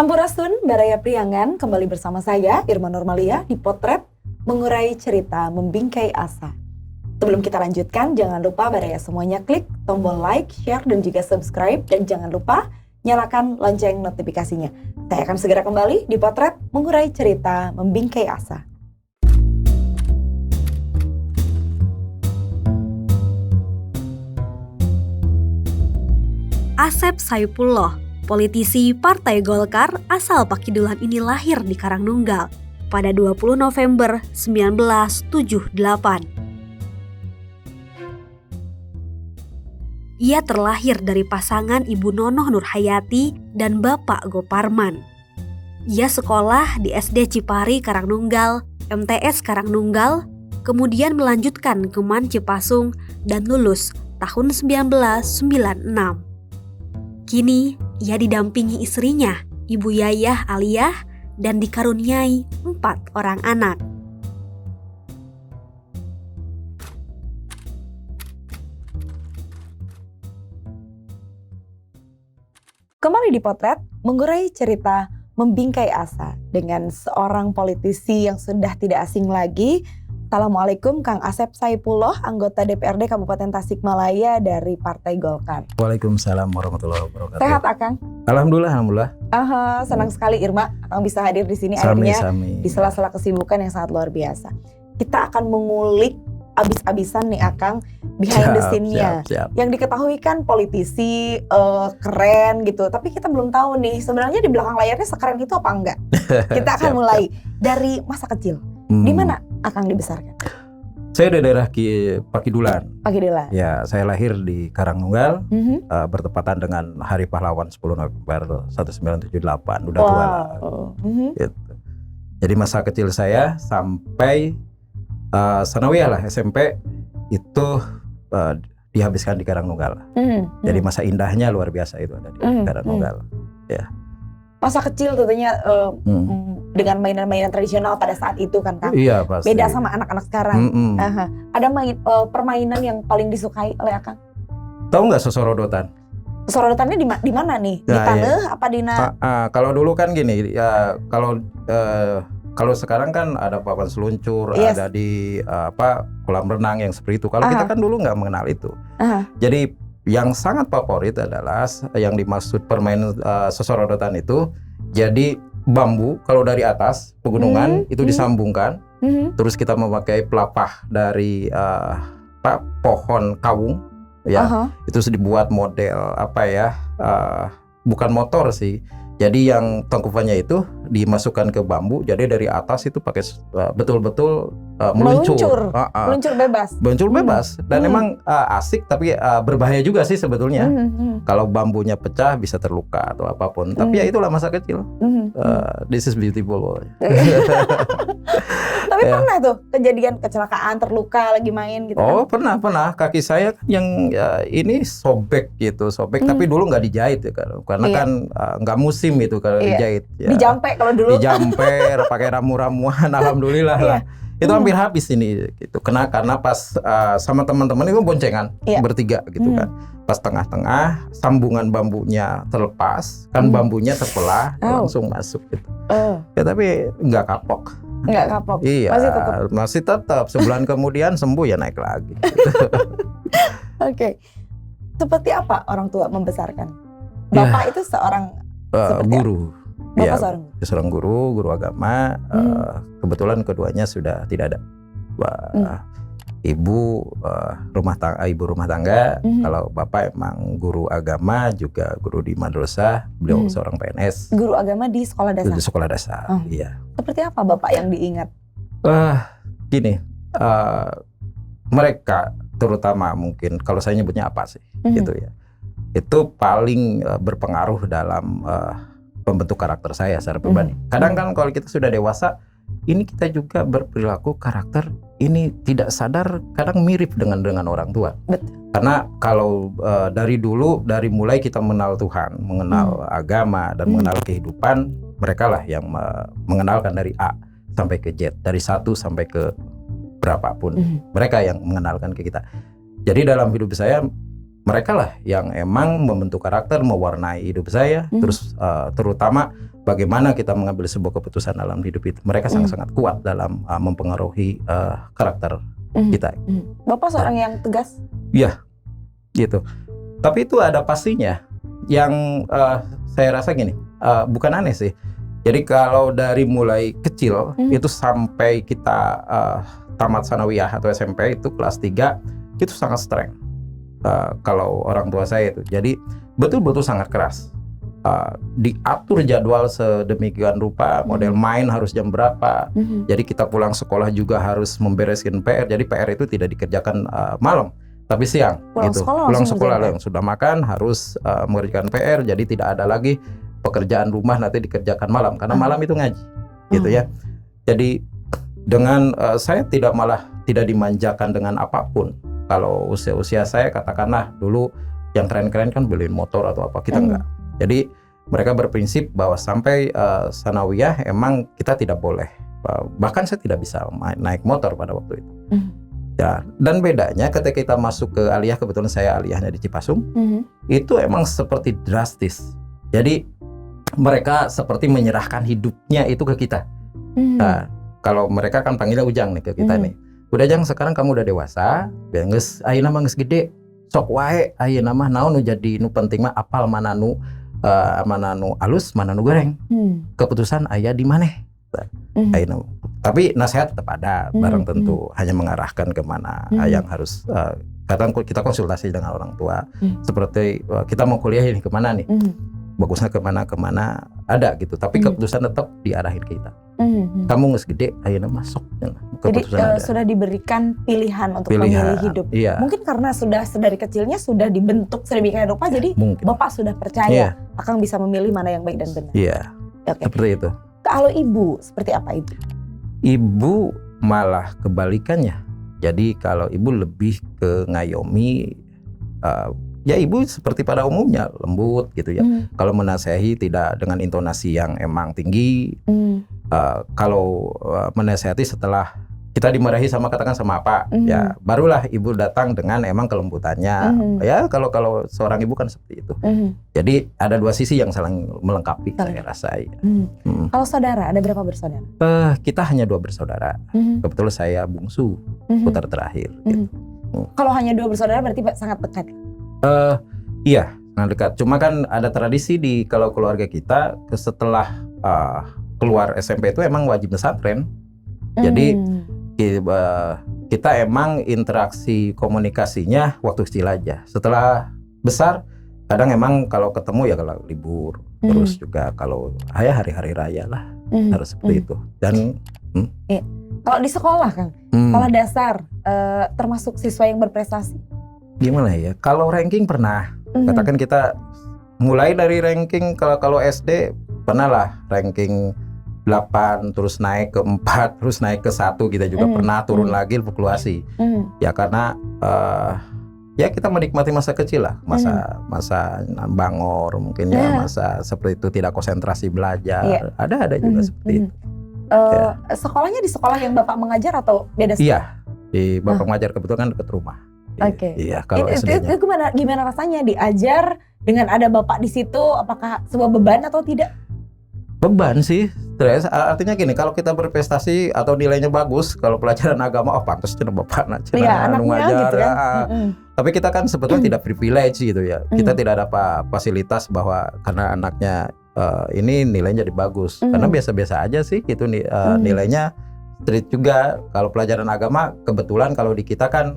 Sampurasun, Baraya Priangan, kembali bersama saya, Irma Normalia, di Potret Mengurai Cerita Membingkai Asa. Sebelum kita lanjutkan, jangan lupa Baraya semuanya klik tombol like, share, dan juga subscribe. Dan jangan lupa nyalakan lonceng notifikasinya. Saya akan segera kembali di Potret Mengurai Cerita Membingkai Asa. Asep Saipulloh, politisi Partai Golkar asal Pakidulan ini lahir di Karangnunggal pada 20 November 1978. Ia terlahir dari pasangan Ibu Nonoh Nurhayati dan Bapak Goparman. Ia sekolah di SD Cipari Karangnunggal, MTS Karangnunggal, kemudian melanjutkan ke MAN Cipasung dan lulus tahun 1996. Kini, ia didampingi istrinya, Ibu Yayah Aliyah, dan dikaruniai 4 orang anak. Kembali di Potret Mengurai Cerita Membingkai Asa dengan seorang politisi yang sudah tidak asing lagi. Assalamualaikum Kang Asep Saipulloh, anggota DPRD Kabupaten Tasikmalaya dari Partai Golkar. Waalaikumsalam warahmatullahi wabarakatuh. Sehat Akang? Alhamdulillah. Senang sekali Irma, Akang bisa hadir di sini akhirnya di sela-sela kesibukan yang sangat luar biasa. Kita akan mengulik abis-abisan nih Akang behind the scene-nya. Yang diketahui kan politisi keren gitu, tapi kita belum tahu nih sebenarnya di belakang layarnya sekeren itu apa enggak. Kita akan mulai dari masa kecil. Di mana Akang dibesarkan? Saya dari daerah Pakidulan. Ya, saya lahir di Karangnunggal, bertepatan dengan Hari Pahlawan 10 November 1978. Udah tua lah. Gitu. Jadi masa kecil saya sampai sanawiyah lah, SMP itu dihabiskan di Karangnunggal. Jadi masa indahnya luar biasa itu ada di Karangnunggal. Ya. Masa kecil tentunya dengan mainan-mainan tradisional pada saat itu kan Kang. Iya pasti. Beda sama anak-anak sekarang. Ada permainan yang paling disukai oleh Akang? Tahu nggak sosorodotan? Sosorodotannya di mana nih? Di tanah apa di kalau dulu kan gini ya, kalau sekarang kan ada papan seluncur, ada di kolam renang yang seperti itu. Kalau kita kan dulu nggak mengenal itu. Jadi yang sangat favorit adalah yang dimaksud permainan sosorodotan itu. Jadi bambu kalau dari atas pegunungan itu disambungkan, terus kita memakai pelapah dari pohon kawung, ya. Itu dibuat model bukan motor sih. Jadi yang tangkupannya itu dimasukkan ke bambu, jadi dari atas itu pakai betul-betul meluncur bebas. Meluncur bebas dan emang asik tapi berbahaya juga sih sebetulnya. Kalau bambunya pecah bisa terluka atau apapun. Tapi ya itulah masa kecil. This is beautiful. Tapi pernah tuh kejadian kecelakaan, terluka lagi main gitu? Oh kan? pernah. Kaki saya kan yang ini sobek. Tapi dulu nggak dijahit ya karena kan nggak musim itu kalau dijahit. Ya. Dijampe kalau dulu. Dijamper, pakai ramu-ramuan, alhamdulillah lah. Itu hampir habis ini gitu. Karena pas sama teman-teman itu boncengan bertiga gitu kan. Pas tengah-tengah sambungan bambunya terlepas, kan bambunya terbelah, langsung masuk gitu. Ya tapi nggak kapok. Nggak kapok. Iya, masih tetap. Sebulan kemudian sembuh ya naik lagi. Oke. Seperti apa orang tua membesarkan? Bapak itu seorang guru. Bapak seorang guru agama. Kebetulan keduanya sudah tidak ada. Ibu rumah tangga. Kalau bapak emang guru agama, juga guru di madrasah. Beliau seorang PNS. Guru agama di sekolah dasar. Di sekolah dasar. Iya. Seperti apa bapak yang diingat? Gini, mereka terutama mungkin kalau saya nyebutnya apa sih, gitu ya. Itu paling berpengaruh dalam pembentuk karakter saya secara pribadi. Kadang kan kalau kita sudah dewasa, ini kita juga berperilaku karakter ini tidak sadar kadang mirip dengan orang tua. Betul. Karena kalau dari dulu, dari mulai kita mengenal Tuhan, mengenal agama dan mengenal kehidupan, mereka lah yang mengenalkan dari A sampai ke Z, dari 1 sampai ke berapapun, mereka yang mengenalkan ke kita. Jadi dalam hidup saya, mereka lah yang emang membentuk karakter, mewarnai hidup saya, terus terutama bagaimana kita mengambil sebuah keputusan dalam hidup itu. Mereka sangat-sangat kuat dalam mempengaruhi karakter kita. Bapak seorang yang tegas? Iya, gitu. Tapi itu ada pastinya. Yang saya rasa gini, bukan aneh sih. Jadi kalau dari mulai kecil itu sampai kita tamat sanawiyah atau SMP itu kelas 3 itu sangat strength. Kalau orang tua saya itu, jadi betul-betul sangat keras. Diatur jadwal sedemikian rupa, model main harus jam berapa. Jadi kita pulang sekolah juga harus membereskan PR. Jadi PR itu tidak dikerjakan malam, tapi siang. Pulang sekolah yang sudah makan harus mengerjakan PR. Jadi tidak ada lagi pekerjaan rumah nanti dikerjakan malam, karena malam itu ngaji, gitu ya. Jadi dengan saya tidak dimanjakan dengan apapun. Kalau usia saya katakanlah dulu yang keren-keren kan beliin motor atau apa, kita enggak. Jadi mereka berprinsip bahwa sampai sanawiyah emang kita tidak boleh, bahkan saya tidak bisa naik motor pada waktu itu. Ya, dan bedanya ketika kita masuk ke aliyah, kebetulan saya aliyahnya di Cipasung, itu emang seperti drastis. Jadi mereka seperti menyerahkan hidupnya itu ke kita. Nah, kalau mereka kan panggilnya Ujang nih ke kita nih. Udah Jang, sekarang kamu udah dewasa, geus ayeuna mah geus gede. Sok wae ayeuna mah naon nu jadi nu penting mah apal mana nu alus, mana nu goreng. Keputusan aya di maneh. Ayeuna. Tapi nasihat tetap ada, bareng tentu hanya mengarahkan kemana yang harus kadang kita konsultasi dengan orang tua. Seperti kita mau kuliah ini kemana nih? Bagusnya kemana ada gitu, tapi keputusan tetap diarahin ke kita. Kamu nges gede, ayeuna masuk. Jadi sudah diberikan pilihan untuk memilih hidup. Iya. Mungkin karena sudah dari kecilnya sudah dibentuk sedemikian rupa, jadi Bapak sudah percaya akan bisa memilih mana yang baik dan benar. Iya. Seperti itu. Kalau ibu seperti apa ibu? Ibu malah kebalikannya. Jadi kalau ibu lebih ke ngayomi. Ya ibu seperti pada umumnya lembut gitu ya. Kalau menasihati tidak dengan intonasi yang emang tinggi. Kalau menasihati setelah kita dimarahi katakan sama apa, ya barulah ibu datang dengan emang kelembutannya. Ya kalau seorang ibu kan seperti itu. Jadi ada dua sisi yang saling melengkapi, saya rasa. Kalau saudara, ada berapa bersaudara? Kita hanya 2 bersaudara. Kebetulan saya bungsu, putra terakhir. Gitu. Kalau hanya 2 bersaudara berarti sangat dekat. Iya, sangat dekat. Cuma kan ada tradisi kalau keluarga kita setelah keluar SMP itu emang wajib pesantren. Jadi kita emang interaksi komunikasinya waktu kecil aja. Setelah besar, kadang emang kalau ketemu ya kalau libur, terus juga kalau hari-hari raya lah harus seperti itu. Dan kalau di sekolah Kang, sekolah dasar termasuk siswa yang berprestasi? Gimana ya? Kalau ranking pernah, katakan kita mulai dari ranking kalau SD pernah lah ranking 8, terus naik ke 4, terus naik ke 1, kita juga pernah turun lagi fluktuasi. Ya karena ya kita menikmati masa kecil lah, masa bangor mungkin ya, masa seperti itu tidak konsentrasi belajar. Ada juga seperti itu. Sekolahnya di sekolah yang Bapak mengajar atau beda sekolah? Iya, di Bapak mengajar kebetulan dekat rumah. Oke. Iya, kalau SD-nya. Gimana rasanya diajar dengan ada Bapak di situ? Apakah sebuah beban atau tidak? Beban sih, stres. Artinya gini, kalau kita berprestasi atau nilainya bagus, kalau pelajaran agama, pantas cina Bapak anaknya ngajar. Gitu kan? Tapi kita kan sebetulnya tidak privilege gitu ya. Kita tidak ada fasilitas bahwa karena anaknya ini nilainya jadi bagus. Karena biasa-biasa aja sih itu nilainya street juga. Kalau pelajaran agama, kebetulan kalau di kita kan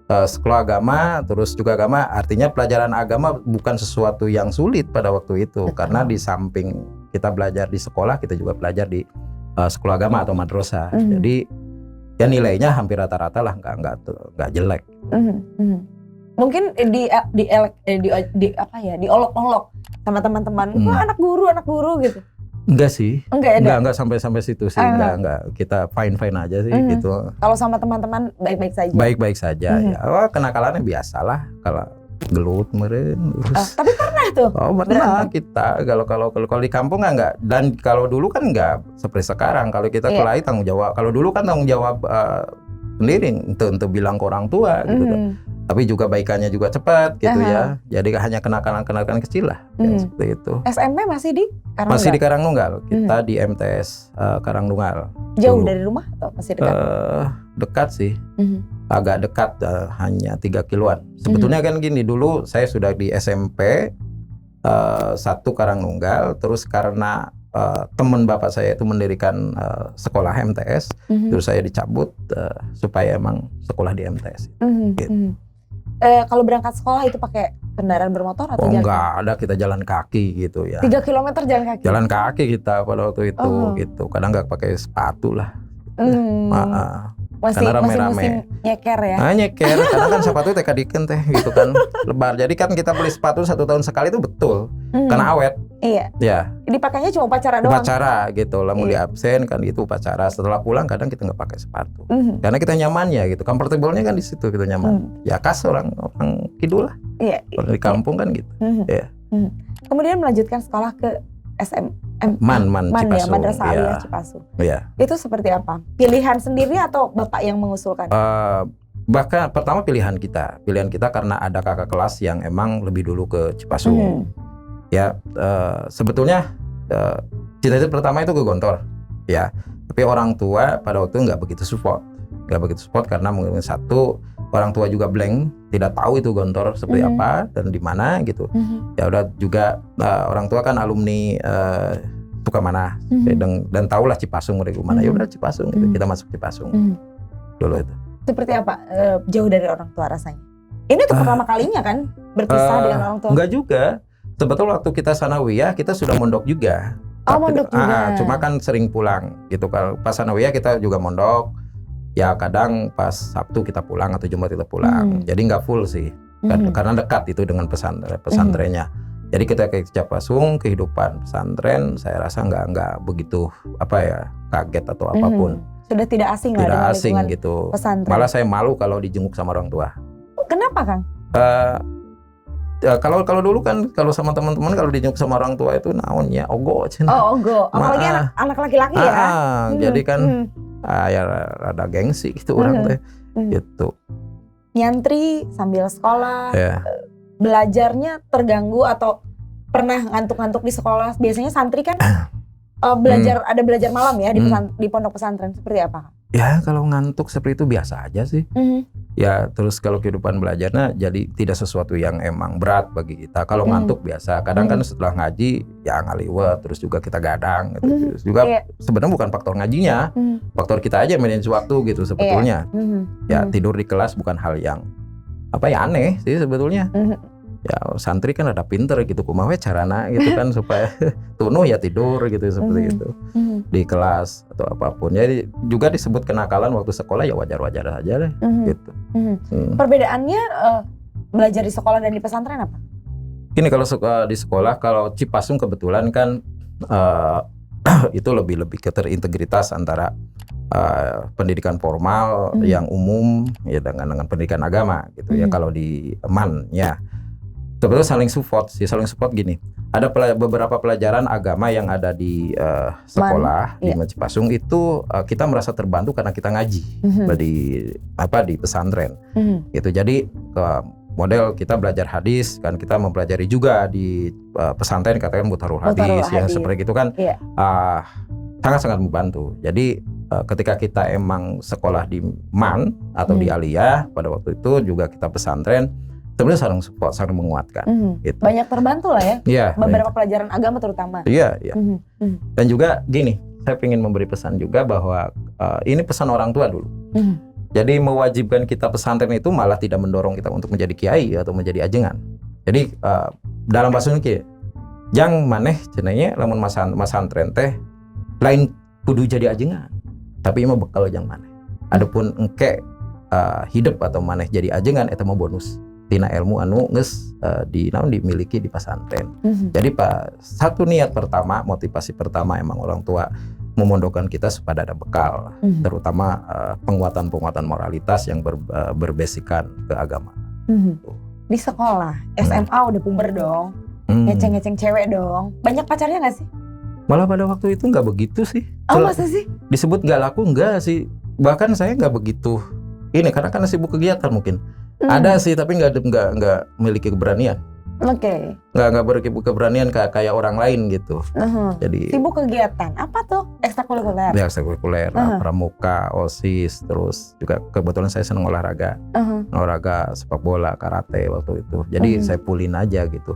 sekolah agama, terus juga agama, artinya pelajaran agama bukan sesuatu yang sulit pada waktu itu. Karena di samping kita belajar di sekolah, kita juga belajar di sekolah agama atau madrasah. Jadi ya nilainya hampir rata-rata lah, nggak jelek. Mungkin diolok-olok sama teman-teman, wah anak guru gitu. Enggak sih. Enggak sampai situ sih. Enggak. Kita fine aja sih gitu. Kalau sama teman-teman baik-baik saja. Baik-baik saja ya. Oh, kenakalannya biasalah kalau gelut meren. Tapi pernah tuh. Oh, pernah kita kalau di kampung enggak. Dan kalau dulu kan enggak seperti sekarang. Kalau kita kelahi tanggung jawab. Kalau dulu kan tanggung jawab sendiri untuk bilang ke orang tua gitu kan. Tapi juga baikannya juga cepat gitu ya. Jadi hanya kenakalan kecil lah ya, seperti itu. SMP masih di Karangnunggal? Masih di Karangnunggal. Kita di MTS Karangnunggal. Jauh dulu. dari rumah atau masih dekat? Dekat sih. Agak dekat, hanya 3 kiloan. Sebetulnya kan gini, dulu saya sudah di SMP 1 Karangnunggal, terus karena teman bapak saya itu mendirikan sekolah MTS, terus saya dicabut supaya emang sekolah di MTS. Gitu. Kalau berangkat sekolah itu pakai kendaraan bermotor atau jalan? Enggak, ada kita jalan kaki gitu ya. 3 kilometer jalan kaki? Jalan kaki kita pada waktu itu gitu. Kadang nggak pakai sepatu lah. Masih musim nyeker ya? Nyeker, karena kan sepatu teh kadiken teh gitu kan, lebar. Jadi kan kita beli sepatu 1 tahun sekali itu betul, karena awet. Iya. Ya. Dipakainya cuma upacara doang? Upacara gitu, lah mau di absen kan gitu upacara. Setelah pulang kadang kita nggak pakai sepatu, karena kita nyamannya gitu, comfortable-nya kan di situ kita nyaman. Ya khas orang kidul lah. Iya. Kalau di kampung kan gitu. Ya. Kemudian melanjutkan sekolah ke Man ya, Cipasung. Madrasah Aliyah Cipasung. Iya. Itu seperti apa? Pilihan sendiri atau bapak yang mengusulkan? Bahkan pertama pilihan kita karena ada kakak kelas yang emang lebih dulu ke Cipasung. Ya, sebetulnya cita-cita pertama itu ke Gontor, ya. Tapi orang tua pada waktu nggak begitu support karena mungkin satu, orang tua juga blank, tidak tahu itu Gontor seperti apa dan di mana gitu. Ya udah juga orang tua kan alumni Sukamana dan tahulah Cipasung dari mana. Ya udah Cipasung gitu. Kita masuk Cipasung dulu itu. Seperti apa jauh dari orang tua rasanya? Ini tuh pertama kalinya kan berpisah dengan orang tua? Enggak juga. Sebetulnya waktu kita sanawiyah kita sudah mondok juga. Mondok juga. Cuma kan sering pulang gitu. Kalau pas sanawiyah kita juga mondok. Ya kadang pas Sabtu kita pulang atau Jumat kita pulang. Jadi nggak full sih. Karena dekat itu dengan pesantrennya. Jadi kita ke Cipasung, kehidupan pesantren saya rasa nggak begitu kaget atau apapun. Sudah tidak asing lah. Tidak asing gitu. Pesantren. Malah saya malu kalau dijenguk sama orang tua. Kenapa Kang? Kalau dulu kan kalau sama teman-teman kalau dijenguk sama orang tua itu naonnya ogo. Ogo. Apalagi anak laki-laki ya. Jadi kan ya ada gengsi gitu orang teh gitu. Nyantri sambil sekolah, belajarnya terganggu atau pernah ngantuk-ngantuk di sekolah? Biasanya santri kan ada belajar malam ya di pondok pesantren, seperti apa? Ya kalau ngantuk seperti itu biasa aja sih. Ya terus kalau kehidupan belajarnya jadi tidak sesuatu yang emang berat bagi kita. Kalau ngantuk biasa. Kadang kan setelah ngaji ya ngaliwat, terus juga kita gadang gitu. Terus juga sebenarnya bukan faktor ngajinya, faktor kita aja manage waktu gitu sebetulnya. Ya tidur di kelas bukan hal yang aneh sih sebetulnya. Ya santri kan ada pinter gitu, kumaha carana gitu kan supaya tunuh ya tidur gitu seperti itu di kelas atau apapun. Jadi juga disebut kenakalan waktu sekolah ya wajar-wajar aja deh gitu. Perbedaannya belajar di sekolah dan di pesantren apa? Ini kalau di sekolah, kalau Cipasung kebetulan kan itu lebih ke terintegritas antara pendidikan formal yang umum ya dengan pendidikan agama gitu ya. Kalau di MAN ya sebetulnya saling support gini. Ada beberapa pelajaran agama yang ada di sekolah di Cipasung itu kita merasa terbantu karena kita ngaji di pesantren gitu. Jadi model kita belajar hadis kan, kita mempelajari juga di pesantren katakan Mutharul Hadis yang seperti itu kan sangat membantu. Jadi ketika kita emang sekolah di MAN atau di Aliyah pada waktu itu juga kita pesantren, sebenarnya saling support, saling menguatkan. Gitu. Banyak terbantu lah ya. Iya. Beberapa pelajaran agama terutama. Iya. Dan juga gini, saya ingin memberi pesan juga bahwa ini pesan orang tua dulu. Jadi mewajibkan kita pesantren itu malah tidak mendorong kita untuk menjadi kiai atau menjadi ajengan. Jadi dalam bahasa Sunda, jang maneh cenanya lamun masantren teh lain kudu jadi ajengan, tapi mah bekal jang maneh. Adapun engke hidup atau maneh jadi ajengan eta mah bonus. tina ilmu anu geus dimiliki di pesantren. Jadi satu niat pertama, motivasi pertama emang orang tua memondokkan kita supaya ada bekal, terutama penguatan moralitas yang berbasikan ke agama. Di sekolah, SMA udah puber dong, ngeceng-ngeceng cewek dong. Banyak pacarnya nggak sih? Malah pada waktu itu nggak begitu sih. Oh masa sih? Disebut nggak laku nggak sih. Bahkan saya nggak begitu ini karena sibuk kegiatan mungkin. Ada sih tapi nggak memiliki keberanian. Oke. Nggak berkeberanian kayak orang lain gitu. Jadi sibuk kegiatan apa tuh? Ekstrakurikuler. Ya ekstrakurikuler, pramuka, OSIS, terus juga kebetulan saya senang olahraga, olahraga sepak bola, karate waktu itu. Jadi saya pulin aja gitu.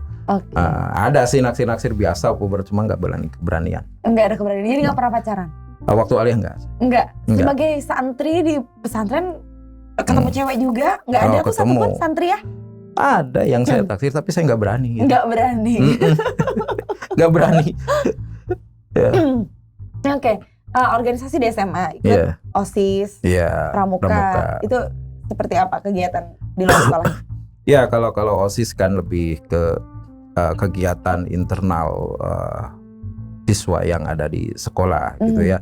Ada sih naksir biasa, puber cuma nggak keberanian. Nggak ada keberanian. Jadi nggak pernah pacaran. Waktu Aliyah enggak. Sebagai santri di pesantren ketemu cewek juga nggak ada tuh satupun santri ya? Ada yang saya taksir tapi saya nggak berani. Gitu. Nggak berani. Nggak berani. Oke. Organisasi di SMA ikut OSIS, pramuka. Itu seperti apa kegiatan di luar sekolah? Ya kalau OSIS kan lebih ke kegiatan internal siswa yang ada di sekolah gitu ya.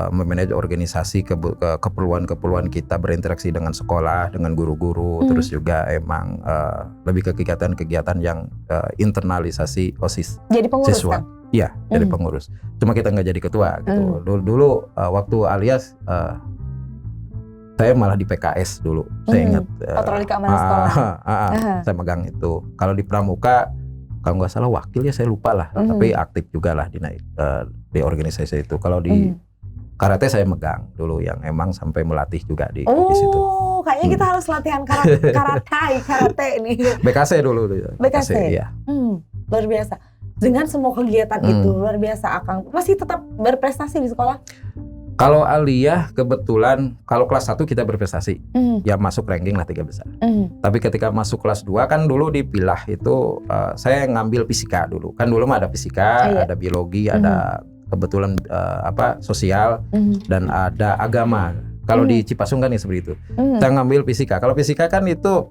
Memanage organisasi keperluan kita berinteraksi dengan sekolah, dengan guru-guru, terus juga emang lebih ke kegiatan-kegiatan yang internalisasi OSIS. Jadi pengurus siswa. Kan? Iya, jadi pengurus. Cuma kita nggak jadi ketua gitu. Dulu waktu Alias saya malah di PKS dulu. Saya ingat. Patroli keamanan sekolah. Saya megang itu. Kalau di pramuka, kalau nggak salah wakil ya saya lupa lah. Tapi aktif juga lah di organisasi itu. Kalau di karate saya megang dulu yang emang sampai melatih juga di situ. Oh, kayaknya kita harus latihan karate nih. BKC dulu. BKC. Ya. Luar biasa. Dengan semua kegiatan itu luar biasa, Akang masih tetap berprestasi di sekolah? Kalau Aliyah kebetulan kalau kelas 1 kita berprestasi. Ya masuk ranking lah 3 besar. Tapi ketika masuk kelas 2 kan dulu dipilah itu saya ngambil fisika dulu. Kan dulu mah ada fisika, ada biologi, ada kebetulan sosial dan ada agama. Kalau di Cipasung kan ya seperti itu. Saya ngambil fisika. Kalau fisika kan itu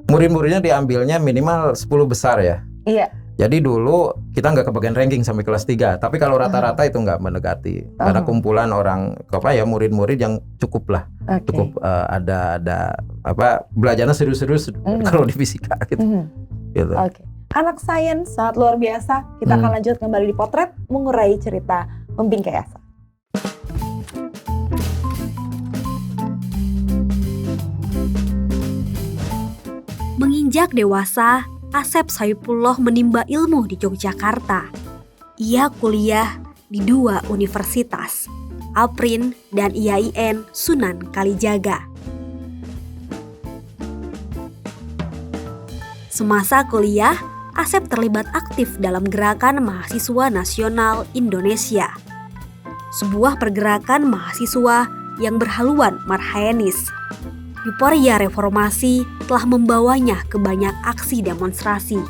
murid-muridnya diambilnya minimal 10 besar ya. Iya. Jadi dulu kita nggak kebagian ranking sampai kelas 3. Tapi kalau rata-rata itu nggak mendekati. Karena kumpulan orang murid-murid yang cukup lah. Cukup ada belajarnya serius-serius kalau di fisika gitu. Gitu. Oke. Anak sains sangat luar biasa. Kita akan lanjut kembali di potret mengurai cerita Membingkai Asa. Menginjak dewasa, Asep Saipullah menimba ilmu di Yogyakarta. Ia kuliah di 2 universitas, APRIN dan IAIN Sunan Kalijaga. Semasa kuliah, Asep terlibat aktif dalam Gerakan Mahasiswa Nasional Indonesia, sebuah pergerakan mahasiswa yang berhaluan marhaenis. Euforia reformasi telah membawanya ke banyak aksi demonstrasi.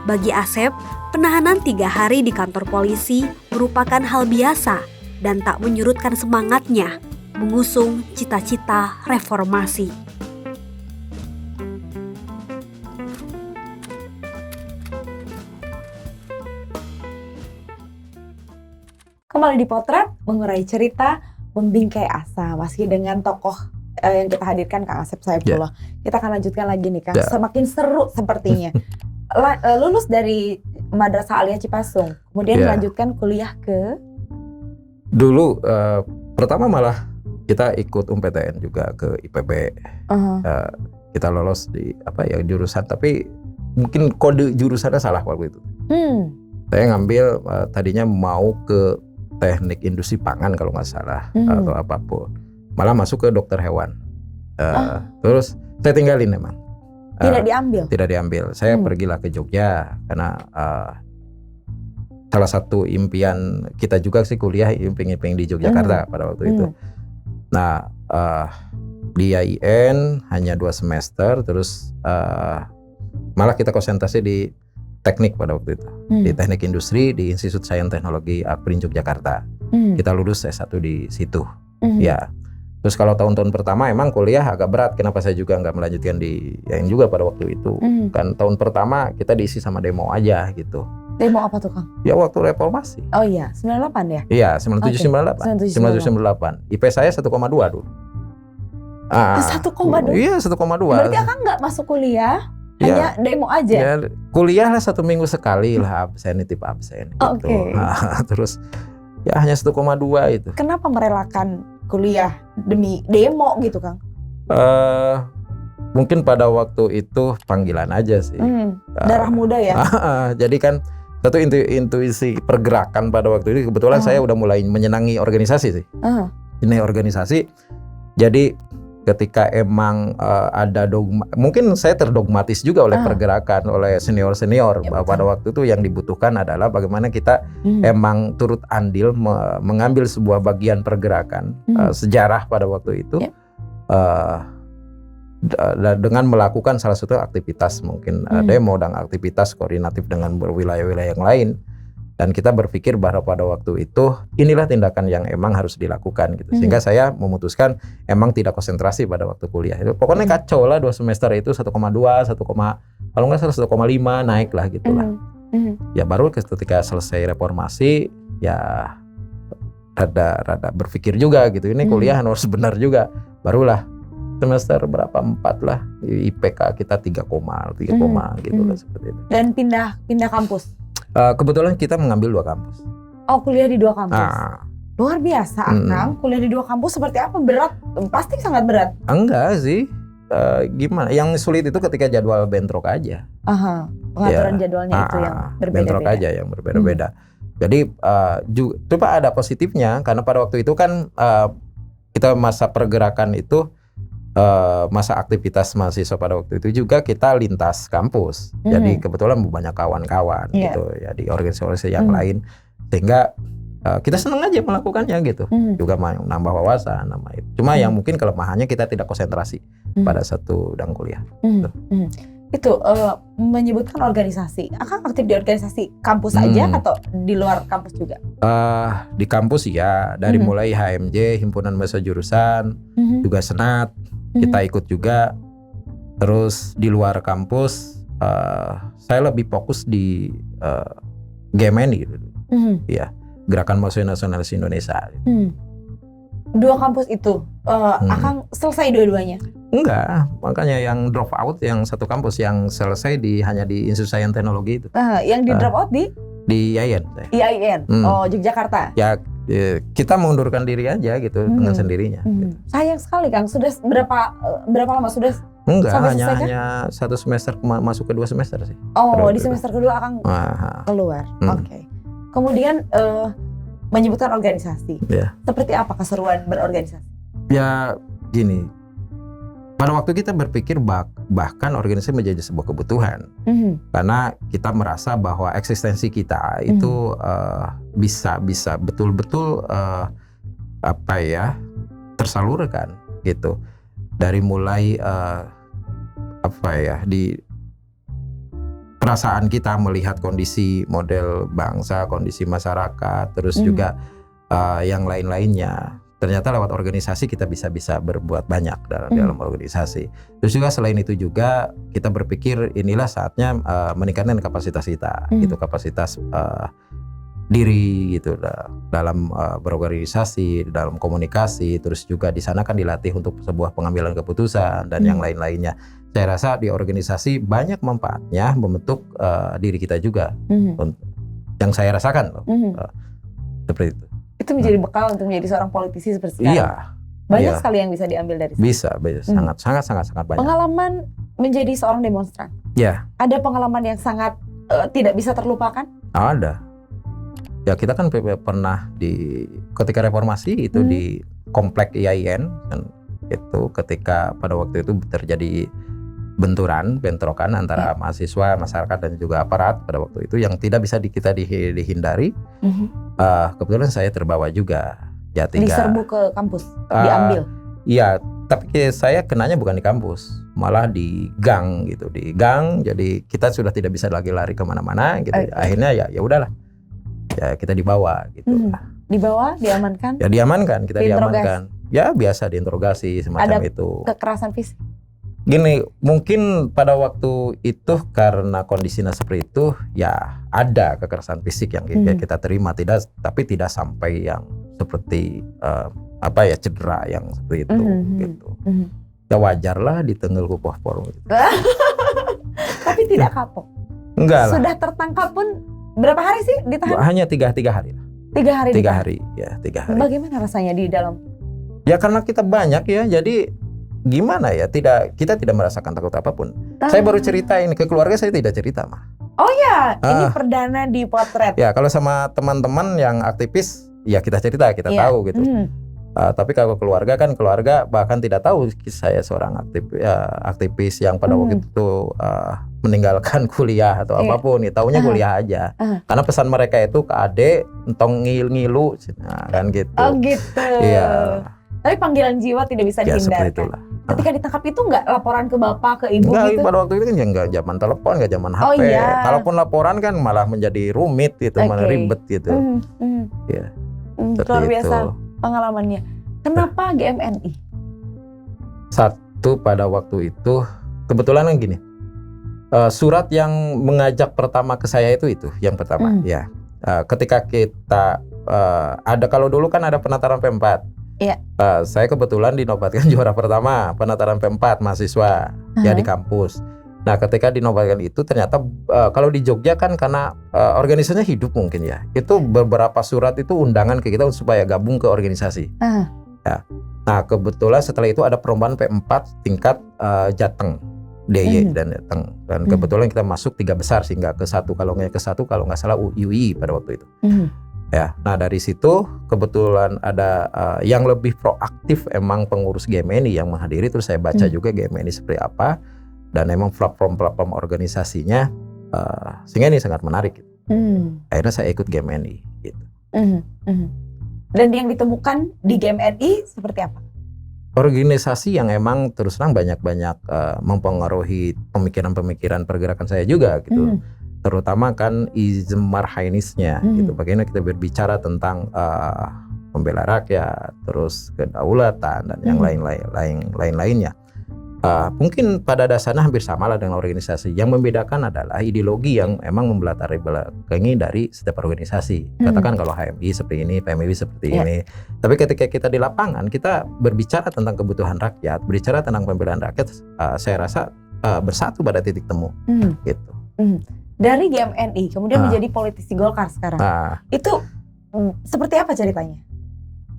Bagi Asep, penahanan 3 hari di kantor polisi merupakan hal biasa dan tak menyurutkan semangatnya mengusung cita-cita reformasi. Kembali di potret mengurai cerita Membingkai Asa, masih dengan tokoh yang kita hadirkan Kang Asep Saipullah. Kita akan lanjutkan lagi nih Kang. Semakin seru sepertinya. Lulus dari Madrasah Aliyah Cipasung, kemudian melanjutkan kuliah ke? Dulu pertama malah kita ikut UMPTN juga ke IPB. Kita lolos di jurusan, tapi mungkin kode jurusannya salah waktu itu. Saya ngambil tadinya mau ke teknik industri pangan kalau nggak salah atau apapun, malah masuk ke dokter hewan. Terus saya tinggalin emang. Tidak diambil. Saya pergilah ke Jogja karena salah satu impian kita juga sih kuliah imping-imping di Yogyakarta pada waktu itu. Nah di IAIN hanya 2 semester, terus malah kita konsentrasi di teknik pada waktu itu, di teknik industri di Institut Sains Teknologi APRIN Yogyakarta. Kita lulus S1 di situ. Ya, Terus kalau tahun-tahun pertama emang kuliah agak berat. Kenapa saya juga nggak melanjutkan di yang juga pada waktu itu. Kan tahun pertama kita diisi sama demo aja gitu. Demo apa tuh Kang? Ya waktu reformasi. Oh iya, 98 ya? Iya, 97-98. 97-98. IP saya 1,2 dulu. 1,2? Iya, 1,2. Berarti Akang nggak masuk kuliah? Hanya demo aja? Ya, kuliah lah 1 minggu sekali lah, nitip absen gitu. Okay. Terus ya hanya 1,2 itu. Kenapa merelakan kuliah demi demo gitu Kang? Mungkin pada waktu itu panggilan aja sih. Darah muda ya? Jadi kan satu intuisi pergerakan pada waktu itu. Kebetulan saya udah mulai menyenangi organisasi sih. Ini organisasi. Jadi ketika emang ada dogma, mungkin saya terdogmatis juga oleh pergerakan, oleh senior-senior. Ya, pada waktu itu yang dibutuhkan adalah bagaimana kita emang turut andil mengambil sebuah bagian pergerakan sejarah pada waktu itu. Dengan melakukan salah satu aktivitas mungkin demo dan aktivitas koordinatif dengan berwilayah-wilayah yang lain. Dan kita berpikir bahwa pada waktu itu inilah tindakan yang emang harus dilakukan gitu. Sehingga saya memutuskan emang tidak konsentrasi pada waktu kuliah. Pokoknya kacau lah 2 semester itu 1,2, kalau nggak salah 1,5 naik lah gitu lah. Ya baru ketika selesai reformasi ya rada berpikir juga gitu. Ini kuliah harus benar juga. Barulah semester berapa 4 lah IPK kita 3, gitu lah seperti itu. Dan pindah kampus. Kebetulan kita mengambil 2 kampus. Oh, kuliah di 2 kampus. Luar biasa, Akang. Kuliah di 2 kampus seperti apa? Berat? Pasti sangat berat. Enggak sih. Gimana? Yang sulit itu ketika jadwal bentrok aja. Pengaturan jadwalnya itu yang berbeda-beda. Bentrok aja yang berbeda-beda. Jadi coba ada positifnya karena pada waktu itu kan kita masa pergerakan itu. Masa aktivitas mahasiswa pada waktu itu juga kita lintas kampus. Jadi kebetulan banyak kawan-kawan gitu ya di organisasi yang lain, sehingga kita senang aja melakukannya gitu. Juga nambah wawasan itu. Cuma yang mungkin kelemahannya kita tidak konsentrasi pada satu bidang kuliah. Itu menyebutkan organisasi. Akang aktif di organisasi kampus aja atau di luar kampus juga? Di kampus ya, dari mulai HMJ, Himpunan Mahasiswa Jurusan, juga Senat. Kita ikut juga. Terus di luar kampus saya lebih fokus di GMNI gitu. Ya, Gerakan Mahasiswa Nasionalis Indonesia. 2 kampus itu Akang selesai dua-duanya? Enggak, makanya yang drop out yang 1 kampus yang selesai hanya di Institut Sains Teknologi itu. Yang di drop out di IAIN. IAIN. Oh, Yogyakarta. Ya, kita mengundurkan diri aja gitu dengan sendirinya. Gitu. Sayang sekali Kang. Sudah berapa lama sudah? Enggak, hanya 1 semester masuk ke 2 semester sih. Oh, di semester kedua Akang keluar. Oke. Kemudian menyebutkan organisasi. Seperti apa keseruan berorganisasi? Ya gini. Pada waktu kita berpikir bahkan organisasi menjadi sebuah kebutuhan, karena kita merasa bahwa eksistensi kita itu bisa betul-betul tersalurkan gitu. Dari mulai di perasaan kita melihat kondisi model bangsa, kondisi masyarakat, terus juga yang lain-lainnya. Ternyata lewat organisasi kita bisa berbuat banyak dalam organisasi. Terus juga selain itu juga kita berpikir inilah saatnya meningkatkan kapasitas kita, gitu, kapasitas diri gitu dalam berorganisasi, dalam komunikasi. Terus juga di sana kan dilatih untuk sebuah pengambilan keputusan dan yang lain-lainnya. Saya rasa di organisasi banyak manfaatnya membentuk diri kita juga. Yang saya rasakan loh, seperti itu. Itu menjadi bekal untuk menjadi seorang politisi seperti sekarang. Iya. Banyak sekali yang bisa diambil dari sana. Bisa, sangat banyak. Pengalaman menjadi seorang demonstran. Ya. Ada pengalaman yang sangat tidak bisa terlupakan? Ada. Ya kita kan pernah ketika reformasi itu di komplek IAIN, dan itu ketika pada waktu itu terjadi bentrokan antara mahasiswa, masyarakat dan juga aparat pada waktu itu yang tidak bisa kita dihindari. Kebetulan saya terbawa juga. Ya, diserbu ke kampus, diambil. Iya, tapi saya kenanya bukan di kampus, malah di gang gitu, di gang. Jadi kita sudah tidak bisa lagi lari kemana-mana gitu. Akhirnya ya udahlah, ya kita dibawa gitu. Dibawa, diamankan? Ya diamankan, kita diamankan. ya biasa diinterogasi semacam ada itu. Kekerasan fisik? Gini, mungkin pada waktu itu karena kondisinya seperti itu, ya ada kekerasan fisik yang kita terima, tapi tidak sampai yang seperti cedera yang seperti itu gitu. Ya wajar lah ditenggel ku pohon gitu. Tapi tidak kapok? Enggak lah. Sudah tertangkap pun berapa hari sih ditahan? Hanya 3 hari. 3 hari. 3 hari, ya 3 hari. Bagaimana rasanya di dalam? Ya karena kita banyak ya, jadi gimana ya? Kita tidak merasakan takut apapun. Saya baru cerita ini ke keluarga, saya tidak cerita mah. Oh ya, ini perdana di Potret. Ya kalau sama teman-teman yang aktivis, ya kita cerita, kita tahu gitu. Tapi kalau keluarga bahkan tidak tahu saya seorang aktivis yang pada waktu itu meninggalkan kuliah atau apapun. Ya, taunya kuliah aja. Karena pesan mereka itu ke adik, entong ngilu, kan gitu. Oh gitu. Iya. Tapi panggilan jiwa tidak bisa dihindarkan. Ketika ditangkap itu nggak laporan ke bapak, ke ibu nggak, gitu? Pada waktu itu kan ya nggak zaman telepon, nggak zaman HP. Oh, iya. Kalaupun laporan kan malah menjadi rumit gitu, malah ribet gitu. Ya, luar biasa pengalamannya. Kenapa GMNI? Satu, pada waktu itu kebetulan kan gini, surat yang mengajak pertama ke saya itu yang pertama ya. Ketika kita ada, kalau dulu kan ada penataran P4. Iya. Saya kebetulan dinobatkan juara pertama penataran P4 mahasiswa ya di kampus. Nah ketika dinobatkan itu ternyata kalau di Jogja kan karena organisasinya hidup mungkin ya, itu beberapa surat itu undangan ke kita supaya gabung ke organisasi. Ya. Nah kebetulan setelah itu ada perlombaan P4 tingkat Jateng, DIY dan Jateng, dan kebetulan kita masuk 3 besar sehingga ke satu, kalau nggak salah UI pada waktu itu. Ya, nah dari situ kebetulan ada yang lebih proaktif, emang pengurus GMNI yang menghadiri, terus saya baca juga GMNI seperti apa, dan emang platform organisasinya, sehingga ini sangat menarik. Akhirnya saya ikut GMNI. Gitu. Dan yang ditemukan di GMNI seperti apa? Organisasi yang emang terus terang banyak mempengaruhi pemikiran pergerakan saya juga gitu. Terutama kan izmarhainisnya gitu. Bagaimana kita berbicara tentang membela rakyat, terus kedaulatan dan yang lainnya. Mungkin pada dasarnya hampir sama lah dengan organisasi. Yang membedakan adalah ideologi yang emang membelakangi dari setiap organisasi. Katakan kalau HMI seperti ini, PMI seperti ini. Tapi ketika kita di lapangan, kita berbicara tentang kebutuhan rakyat, berbicara tentang pembelaan rakyat, saya rasa bersatu pada titik temu. Gitu. Dari GMNI kemudian menjadi politisi Golkar sekarang. Itu seperti apa ceritanya?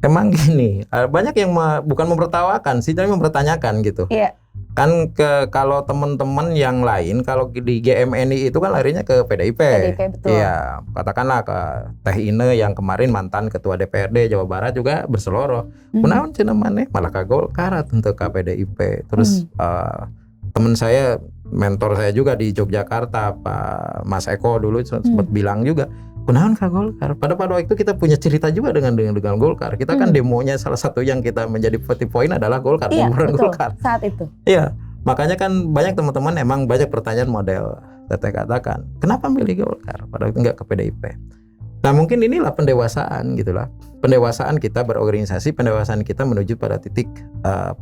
Emang gini, banyak yang bukan mempertawakan sih, tapi mempertanyakan gitu. Iya. Kan kalau teman-teman yang lain, kalau di GMNI itu kan larinya ke PDIP. Betul. Iya, katakanlah ke Teh Ine yang kemarin mantan ketua DPRD Jawa Barat juga berseloroh. Kunaon cenah maneh malah ke Golkar tentu ke PDIP. Terus teman saya, mentor saya juga di Yogyakarta, Pak Mas Eko dulu sempat bilang juga, kunaon ka Golkar. Pada waktu itu kita punya cerita juga dengan Golkar. Kita kan demonya salah satu yang kita menjadi poin adalah Golkar, betul, Golkar. Saat itu. Iya, makanya kan banyak teman-teman emang banyak pertanyaan model Teteh katakan, kenapa milih Golkar padahal enggak ke PDIP. Nah mungkin inilah pendewasaan gitulah. Pendewasaan kita berorganisasi, pendewasaan kita menuju pada titik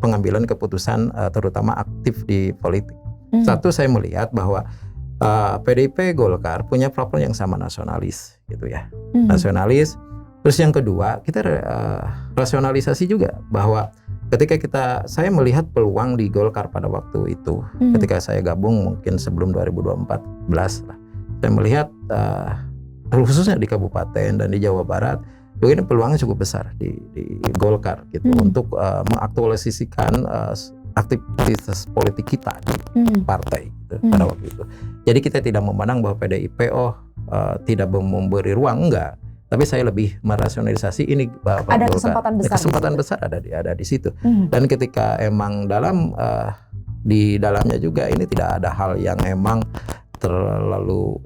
pengambilan keputusan terutama aktif di politik. Satu, saya melihat bahwa PDIP Golkar punya platform yang sama, nasionalis gitu ya. Nasionalis. Terus yang kedua, kita rasionalisasi juga bahwa ketika saya melihat peluang di Golkar pada waktu itu, ketika saya gabung mungkin sebelum 2014 lah, saya melihat khususnya di kabupaten dan di Jawa Barat, ini peluangnya cukup besar di Golkar gitu untuk mengaktualisasikan aktivitas politik kita di partai gitu, pada waktu itu. Jadi kita tidak memandang bahwa PDIP tidak memberi ruang, enggak. Tapi saya lebih merasionalisasi ini bahwa ada Golkar, kesempatan besar ada di situ. Dan ketika emang di dalamnya juga ini tidak ada hal yang emang terlalu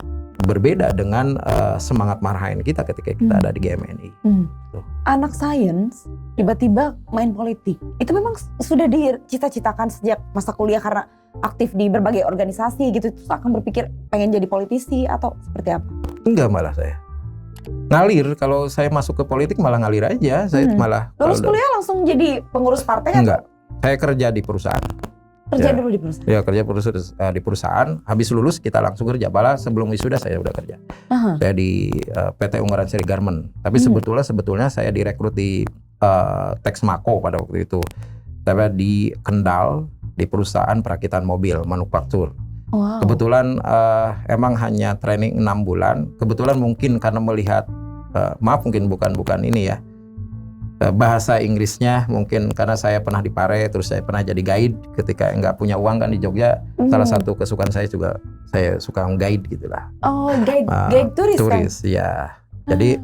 berbeda dengan semangat marhain kita ketika kita ada di GMNI. Anak sains tiba-tiba main politik, itu memang sudah dicita-citakan sejak masa kuliah karena aktif di berbagai organisasi gitu, terus akan berpikir pengen jadi politisi atau seperti apa? Enggak, malah saya ngalir. Kalau saya masuk ke politik malah ngalir aja. Saya malah lulus kuliah langsung jadi pengurus partai? Enggak, saya kerja di perusahaan. Kerja dulu di perusahaan? Ya, kerja di perusahaan. Habis lulus kita langsung kerja. Malah sebelum wisuda saya udah kerja. Saya di PT Unggaran Seri Garmen. Tapi sebetulnya saya direkrut di Texmaco pada waktu itu. Saya di Kendal, di perusahaan perakitan mobil, manufaktur. Wow. Kebetulan emang hanya training 6 bulan. Kebetulan mungkin karena melihat, maaf mungkin bukan ini ya, bahasa Inggrisnya mungkin karena saya pernah di Pare, terus saya pernah jadi guide ketika nggak punya uang kan di Jogja. Salah satu kesukaan saya juga, saya suka guide gitulah. Oh, guide turis kan? Turis, ya. Jadi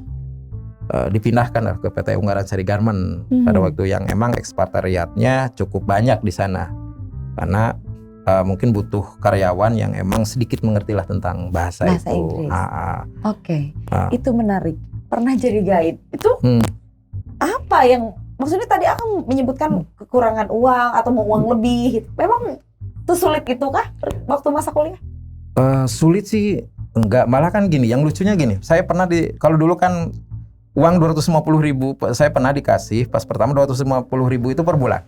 dipindahkan ke PT Unggaran Seri Garmen pada waktu yang emang ekspatriatnya cukup banyak di sana. Karena mungkin butuh karyawan yang emang sedikit mengertilah tentang bahasa itu. Inggris. Oke. Itu menarik. Pernah jadi guide. Itu apa yang maksudnya tadi aku menyebutkan kekurangan uang atau mau uang lebih? Memang sesulit itu kah waktu masa kuliah? Sulit sih enggak, malah kan gini. Yang lucunya gini, saya pernah kalau dulu kan uang 250.000 saya pernah dikasih pas pertama 250.000 itu per bulan.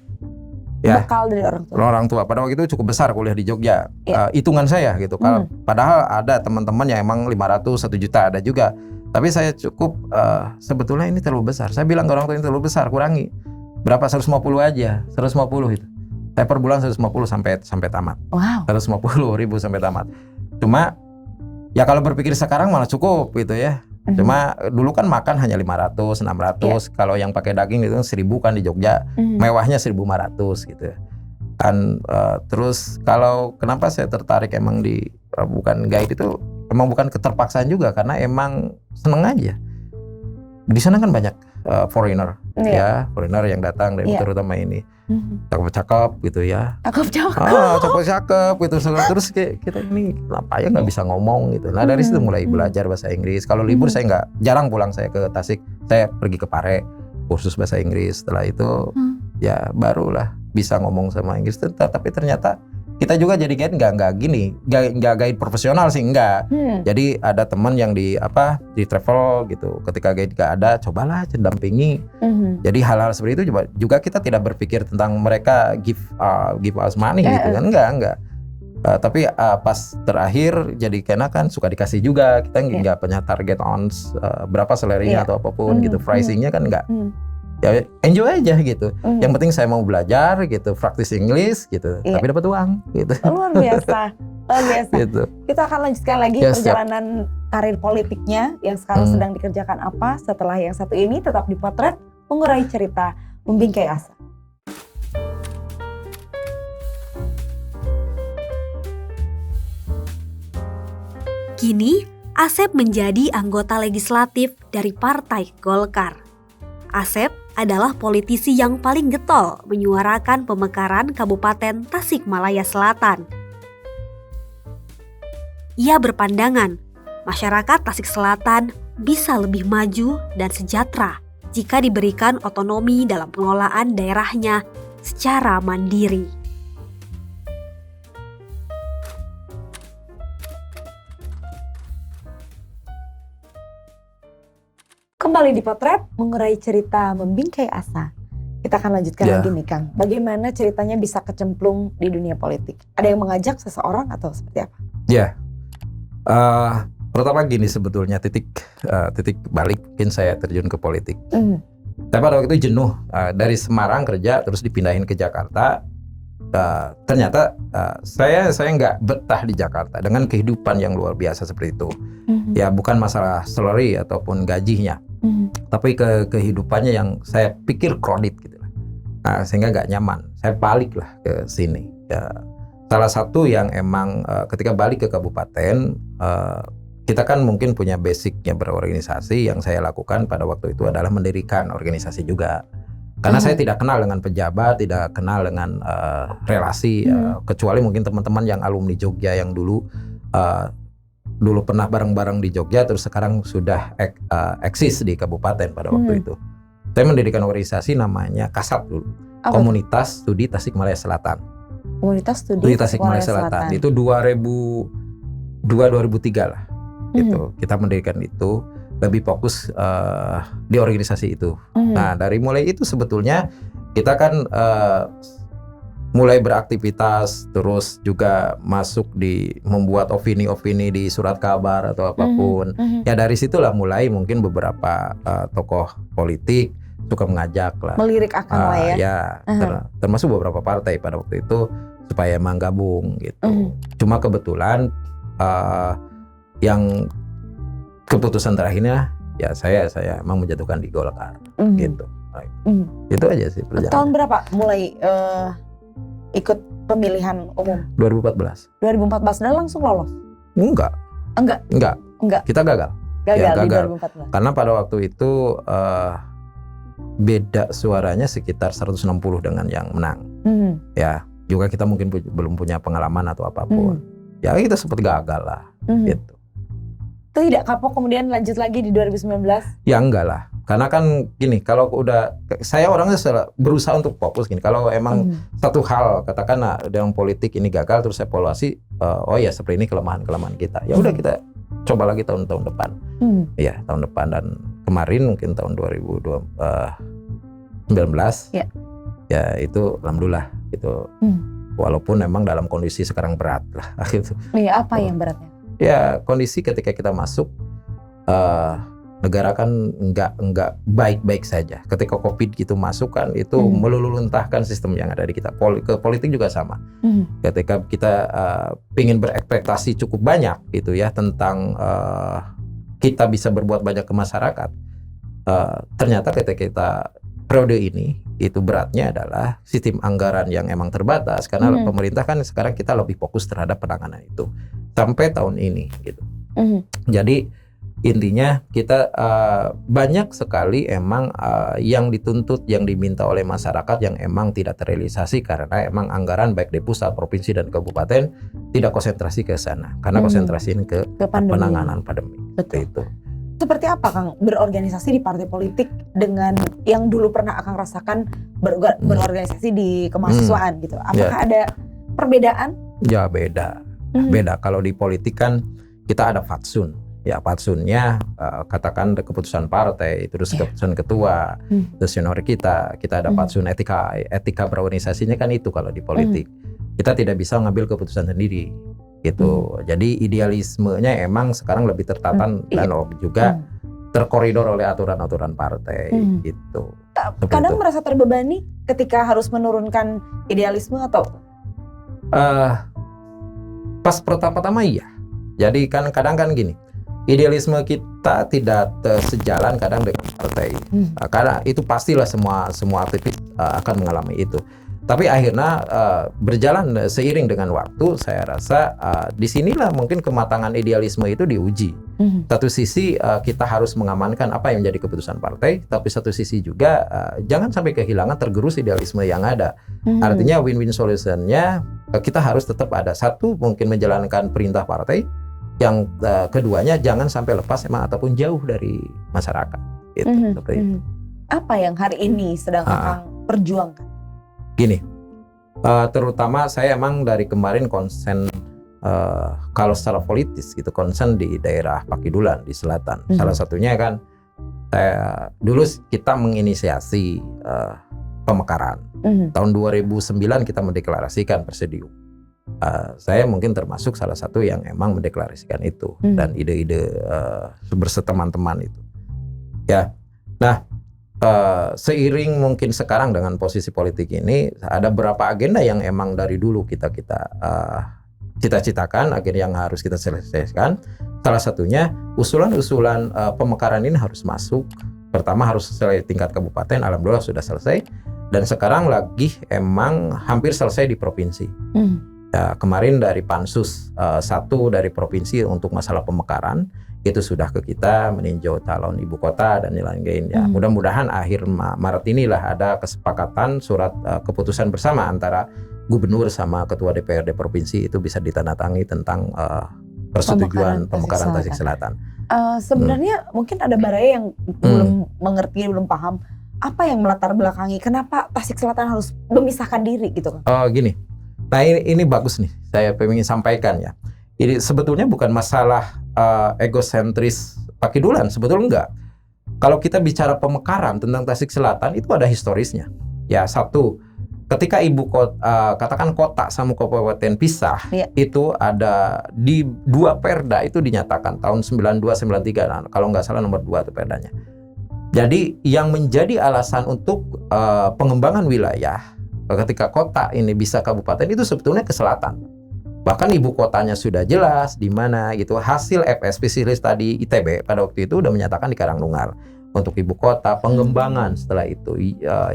Ya. Bekal dari orang tua. Orang tua pada waktu itu cukup besar kuliah di Jogja. Hitungan saya gitu. Padahal ada teman-teman yang emang 500, 1 juta ada juga. Tapi saya cukup sebetulnya ini terlalu besar. Saya bilang ke orang tua ini terlalu besar, kurangi. Berapa? 150 aja. 150 itu. Saya per bulan 150 sampai tamat. Wow. 150.000 sampai tamat. Cuma ya kalau berpikir sekarang malah cukup gitu ya. Cuma dulu kan makan hanya 500, 600. Kalau yang pakai daging itu 1.000 kan di Jogja. Mewahnya 1.500 gitu. Dan terus kalau kenapa saya tertarik emang di bukan guide itu, emang bukan keterpaksaan juga karena emang seneng aja. Di sana kan banyak foreigner, ya foreigner yang datang dari terutama ini cakep-cakep gitu ya. Cakep-cakep gitu. Terus kita ini kenapa ya nggak bisa ngomong gitu. Nah dari situ mulai belajar bahasa Inggris. Kalau libur saya jarang pulang saya ke Tasik. Saya pergi ke Pare kursus bahasa Inggris. Setelah itu ya barulah bisa ngomong sama Inggris. Tapi ternyata kita juga jadi guide nggak guide profesional sih enggak. Jadi ada teman yang di travel gitu. Ketika guide nggak ada, cobalah dampingi. Jadi hal-hal seperti itu juga kita tidak berpikir tentang mereka give us money gitu kan enggak. Tapi pas terakhir jadi karena kan suka dikasih juga, kita nggak punya target on berapa salary-nya atau apapun gitu, pricing-nya kan nggak. Ya enjoy aja gitu. Yang penting saya mau belajar gitu, practice English gitu, tapi dapat uang gitu. Luar biasa. Gitu. Kita akan lanjutkan lagi perjalanan karir politiknya yang sekarang sedang dikerjakan apa. Setelah yang satu ini tetap di Potret, mengurai cerita, membingkai asa. Kini, Asep menjadi anggota legislatif dari Partai Golkar. Asep adalah politisi yang paling getol menyuarakan pemekaran Kabupaten Tasikmalaya Selatan. Ia berpandangan, masyarakat Tasik Selatan bisa lebih maju dan sejahtera jika diberikan otonomi dalam pengelolaan daerahnya secara mandiri. Kembali di Potret, mengurai cerita, membingkai asa. Kita akan lanjutkan lagi nih Kang. Bagaimana ceritanya bisa kecemplung di dunia politik? Ada yang mengajak seseorang atau seperti apa? Ya, pertama gini sebetulnya titik balik mungkin saya terjun ke politik. Tapi pada waktu itu jenuh dari Semarang kerja terus dipindahin ke Jakarta. Ternyata saya nggak betah di Jakarta dengan kehidupan yang luar biasa seperti itu. Ya bukan masalah salary ataupun gajinya, tapi kehidupannya yang saya pikir kredit gitu. Sehingga nggak nyaman. Saya balik lah ke sini. Ya, salah satu yang emang ketika balik ke kabupaten, kita kan mungkin punya basicnya berorganisasi. Yang saya lakukan pada waktu itu adalah mendirikan organisasi juga. Karena saya tidak kenal dengan pejabat, tidak kenal dengan relasi, kecuali mungkin teman-teman yang alumni Jogja yang dulu pernah bareng-bareng di Jogja, terus sekarang sudah eksis di kabupaten pada waktu itu. Saya mendirikan organisasi namanya KASAT dulu, Komunitas Studi Tasikmalaya Selatan. Komunitas Studi Tasikmalaya Selatan. Itu 2002-2003 lah. Gitu. Kita mendirikan itu. lebih fokus di organisasi itu. Nah dari mulai itu sebetulnya kita kan mulai beraktivitas, terus juga masuk di membuat opini-opini di surat kabar atau apapun. Ya dari situlah mulai mungkin beberapa tokoh politik suka mengajak lah, melirik akan lah ya. Ya termasuk beberapa partai pada waktu itu supaya emang gabung gitu. Cuma kebetulan yang keputusan terakhirnya ya saya emang menjatuhkan di Golkar gitu. Itu aja sih perjalanan. Tahun berapa mulai ikut pemilihan umum? 2014. 2014 dan langsung lolos? Enggak. Kita gagal. Gagal di 2014. Karena pada waktu itu beda suaranya sekitar 160 dengan yang menang. Ya, juga kita mungkin belum punya pengalaman atau apapun. Ya kita sempat gagal lah gitu. Tidak kapok kemudian lanjut lagi di 2019? Ya enggak lah. Karena kan gini, kalau udah saya orangnya berusaha untuk fokus gini. Kalau emang satu hal katakan dalam politik ini gagal terus saya evaluasi, oh ya seperti ini kelemahan kita. Ya udah kita coba lagi tahun-tahun depan. Ya, tahun depan dan kemarin mungkin tahun 2019. Ya itu alhamdulillah gitu. Walaupun memang dalam kondisi sekarang berat lah gitu. Iya, apa yang beratnya? Ya, kondisi ketika kita masuk negara kan enggak baik-baik saja. Ketika Covid gitu masuk kan itu meluluntahkan sistem yang ada di kita. Ke politik juga sama. Ketika kita ingin berekspektasi cukup banyak gitu ya tentang kita bisa berbuat banyak ke masyarakat. Ternyata ketika kita periode ini itu beratnya adalah sistem anggaran yang emang terbatas karena pemerintah kan sekarang kita lebih fokus terhadap penanganan itu sampai tahun ini gitu. Jadi intinya kita banyak sekali emang yang dituntut, yang diminta oleh masyarakat yang emang tidak terrealisasi karena emang anggaran baik di pusat, provinsi dan kabupaten tidak konsentrasi ke sana karena konsentrasiin ke penanganan pandemi. Betul. Itu. Seperti apa Kang berorganisasi di partai politik dengan yang dulu pernah Akang rasakan berorganisasi di kemahasiswaan gitu? Apakah ada perbedaan? Ya beda. Beda. Kalau di politik kan kita ada fatsun. Ya fatsunnya katakan keputusan partai, terus keputusan ketua, terus senior kita ada fatsun etika berorganisasinya kan itu kalau di politik. Kita tidak bisa ngambil keputusan sendiri gitu. Jadi idealismenya emang sekarang lebih tertata dan juga terkoridor oleh aturan-aturan partai gitu. Kadang merasa terbebani ketika harus menurunkan idealisme atau? Pas pertama-tama iya. Jadi kan kadang kan gini. Idealisme kita tidak sejalan kadang dengan partai, karena itu pastilah semua aktivis akan mengalami itu. Tapi akhirnya berjalan seiring dengan waktu, saya rasa disinilah mungkin kematangan idealisme itu diuji. Satu sisi kita harus mengamankan apa yang menjadi keputusan partai, tapi satu sisi juga jangan sampai kehilangan tergerus idealisme yang ada. Artinya win-win solutionnya kita harus tetap ada. Satu mungkin menjalankan perintah partai. Yang keduanya jangan sampai lepas emang ataupun jauh dari masyarakat gitu, seperti itu. Apa yang hari ini sedang Akang perjuangkan? Gini, terutama saya emang dari kemarin konsen kalau secara politis gitu, konsen di daerah Pakidulan di selatan. Salah satunya kan dulu kita menginisiasi pemekaran. Tahun 2009 kita mendeklarasikan Presidium. Saya mungkin termasuk salah satu yang emang mendeklarasikan itu dan ide-ide berseteman-teman itu. Ya, nah seiring mungkin sekarang dengan posisi politik ini ada beberapa agenda yang emang dari dulu kita cita-citakan, agenda yang harus kita selesaikan. Salah satunya usulan-usulan pemekaran ini harus masuk. Pertama harus selesai tingkat kabupaten, alhamdulillah sudah selesai. Dan sekarang lagi emang hampir selesai di provinsi. Ya, kemarin dari Pansus satu dari provinsi untuk masalah pemekaran itu sudah ke kita meninjau calon ibu kota dan lain-lain. Ya, mudah-mudahan akhir Maret inilah ada kesepakatan surat keputusan bersama antara gubernur sama ketua DPRD provinsi itu bisa ditandatangani tentang persetujuan pemekaran Tasik Selatan. Sebenarnya mungkin ada baraya yang belum mengerti, belum paham apa yang melatar belakangi kenapa Tasik Selatan harus memisahkan diri gitu kan? Gini. Nah ini bagus nih, saya ingin sampaikan ya. Ini sebetulnya bukan masalah egosentris Pakidulan sebetulnya enggak. Kalau kita bicara pemekaran tentang Tasik Selatan itu ada historisnya. Ya, satu, ketika ibu kota, katakan kota sama kabupaten pisah, itu ada di 2 perda itu dinyatakan tahun 92-93, nah, kalau nggak salah nomor 2 itu perdanya. Jadi yang menjadi alasan untuk pengembangan wilayah ketika kota ini bisa kabupaten itu sebetulnya ke selatan. Bahkan ibu kotanya sudah jelas di mana gitu. Hasil FS spesialis tadi ITB pada waktu itu udah menyatakan di Karangnunggal untuk ibu kota. Pengembangan setelah itu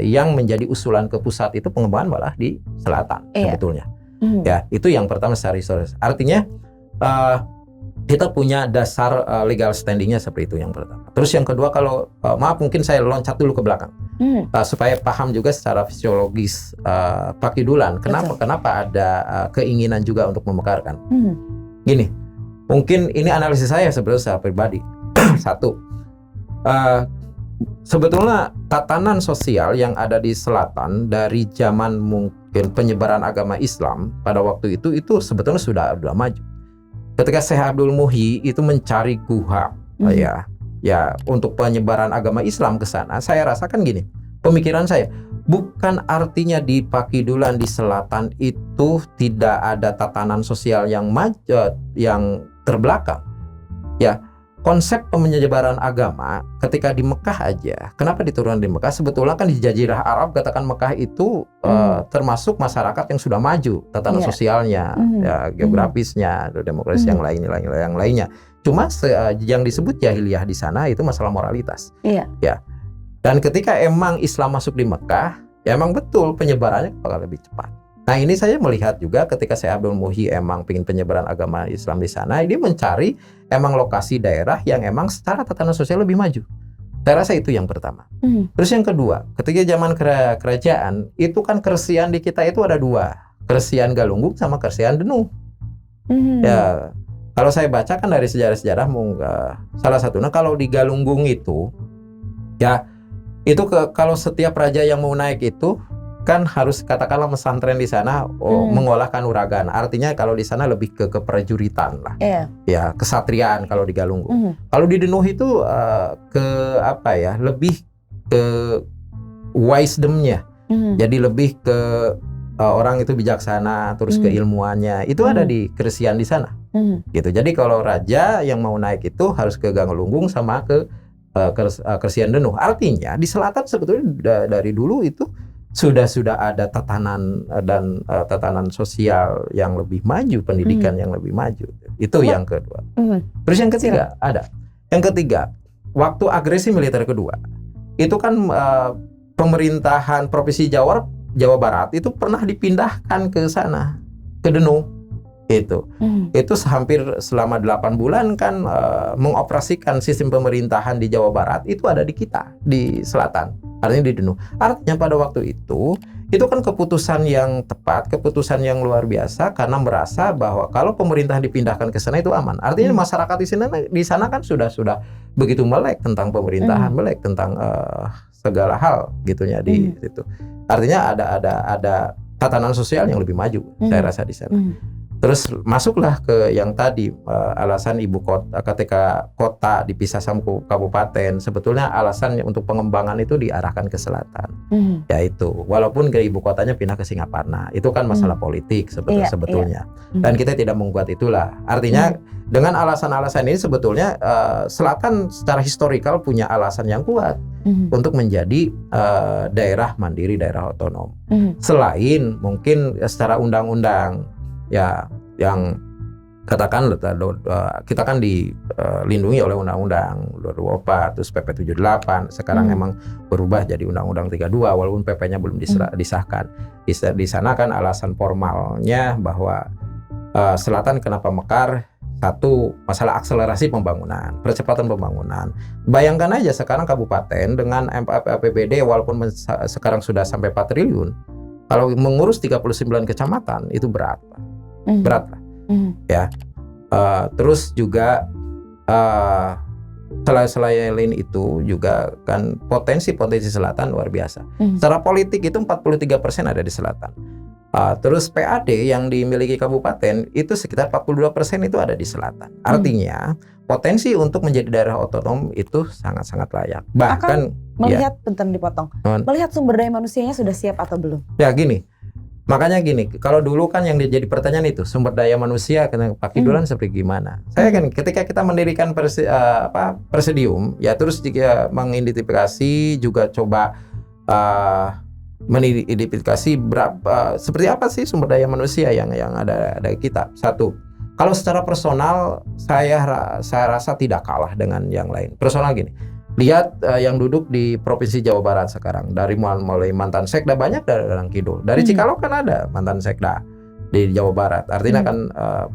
yang menjadi usulan ke pusat itu pengembangan malah di selatan sebetulnya. Ya, itu yang pertama secara historis. Artinya kita punya dasar legal standingnya seperti itu yang pertama. Terus yang kedua, kalau maaf mungkin saya loncat dulu ke belakang supaya paham juga secara fisiologis Pakidulan kenapa ada keinginan juga untuk memekarkan. Gini, mungkin ini analisis saya sebenarnya secara pribadi. Satu, sebetulnya tatanan sosial yang ada di selatan dari zaman mungkin penyebaran agama Islam pada waktu itu sebetulnya sudah maju. Ketika Syekh Abdul Muhyi itu mencari guha ya untuk penyebaran agama Islam ke sana, saya rasakan gini, pemikiran saya, bukan artinya di Pakidulan di selatan itu tidak ada tatanan sosial yang maju, yang terbelakang. Ya, konsep penyebaran agama ketika di Mekah aja, kenapa diturunkan di Mekah? Sebetulnya kan di Jazirah Arab, katakan Mekah itu termasuk masyarakat yang sudah maju, tatanan sosialnya, ya, geografisnya, demokrasi yang lainnya. Cuma yang disebut jahiliyah di sana itu masalah moralitas. Ya. Dan ketika emang Islam masuk di Mekah, ya emang betul penyebarannya bakal lebih cepat. Nah, ini saya melihat juga ketika Syekh Abdul Muhyi emang pengen penyebaran agama Islam di sana, dia mencari emang lokasi daerah yang emang secara tatanan sosial lebih maju. Saya rasa itu yang pertama. Terus yang kedua, ketika zaman kerajaan, itu kan keresian di kita itu ada 2. Keresian Galunggung sama keresian Denuh. Ya, kalau saya baca kan dari sejarah-sejarah, salah satunya kalau di Galunggung itu, ya itu kalau setiap raja yang mau naik itu, kan harus katakanlah pesantren di sana mengolah kanuragan. Artinya kalau di sana lebih ke keprajuritan lah. Ya, kesatriaan kalau di Galunggung. Kalau di Denuh itu ke apa ya? Lebih ke wisdomnya. Jadi lebih ke orang itu bijaksana, terus keilmuannya. Itu ada di keresian di sana. Gitu. Jadi kalau raja yang mau naik itu harus ke Galunggung sama ke keresian Denuh. Artinya di selatan sebetulnya dari dulu itu sudah ada tatanan dan tatanan sosial yang lebih maju, pendidikan yang lebih maju. Itu yang kedua. Terus yang ketiga ada. Yang ketiga, waktu agresi militer kedua, itu kan pemerintahan Provinsi Jawa Barat itu pernah dipindahkan ke sana, ke Denuh. Itu hampir selama 8 bulan kan mengoperasikan sistem pemerintahan di Jawa Barat itu ada di kita, di selatan, artinya di Denuh. Artinya pada waktu itu kan keputusan yang tepat, keputusan yang luar biasa, karena merasa bahwa kalau pemerintah dipindahkan ke sana itu aman. Artinya masyarakat di sana kan sudah begitu melek tentang pemerintahan, melek tentang segala hal gitunya di situ. Artinya ada tatanan sosial yang lebih maju, saya rasa di sana. Terus masuklah ke yang tadi alasan ibu kota, ketika kota dipisah sama kabupaten, sebetulnya alasannya untuk pengembangan itu diarahkan ke selatan. Yaitu walaupun ke ibu kotanya pindah ke Singaparna, itu kan masalah politik sebetulnya. Dan kita tidak membuat itulah. Artinya dengan alasan-alasan ini sebetulnya selatan secara historikal punya alasan yang kuat untuk menjadi daerah mandiri, daerah otonom. Selain mungkin secara undang-undang, ya, yang katakan kita kan dilindungi oleh Undang-Undang 24, terus PP 78, sekarang emang berubah jadi Undang-Undang 32 walaupun PP-nya belum disahkan. Di sana kan alasan formalnya bahwa selatan kenapa mekar, satu, masalah akselerasi pembangunan, percepatan pembangunan. Bayangkan aja sekarang kabupaten dengan APBD walaupun sekarang sudah sampai 4 triliun, kalau mengurus 39 kecamatan itu berat lah. Ya. Terus juga selain itu juga kan potensi selatan luar biasa. Secara politik itu 43% ada di selatan. Terus PAD yang dimiliki kabupaten itu sekitar 42% itu ada di selatan. Artinya potensi untuk menjadi daerah otonom itu sangat-sangat layak. Bahkan melihat, bentar dipotong, melihat sumber daya manusianya sudah siap atau belum? Ya gini, makanya gini, kalau dulu kan yang jadi pertanyaan itu sumber daya manusia kena Pakidulan seperti gimana? Saya kan ketika kita mendirikan presidium, ya terus juga mengidentifikasi juga coba mengidentifikasi berapa seperti apa sih sumber daya manusia yang ada kita. Satu, kalau secara personal saya rasa tidak kalah dengan yang lain. Personal gini, lihat yang duduk di Provinsi Jawa Barat sekarang, dari mulai mantan sekda banyak dari orang kidul, dari Cikalong kan ada mantan sekda di Jawa Barat, artinya kan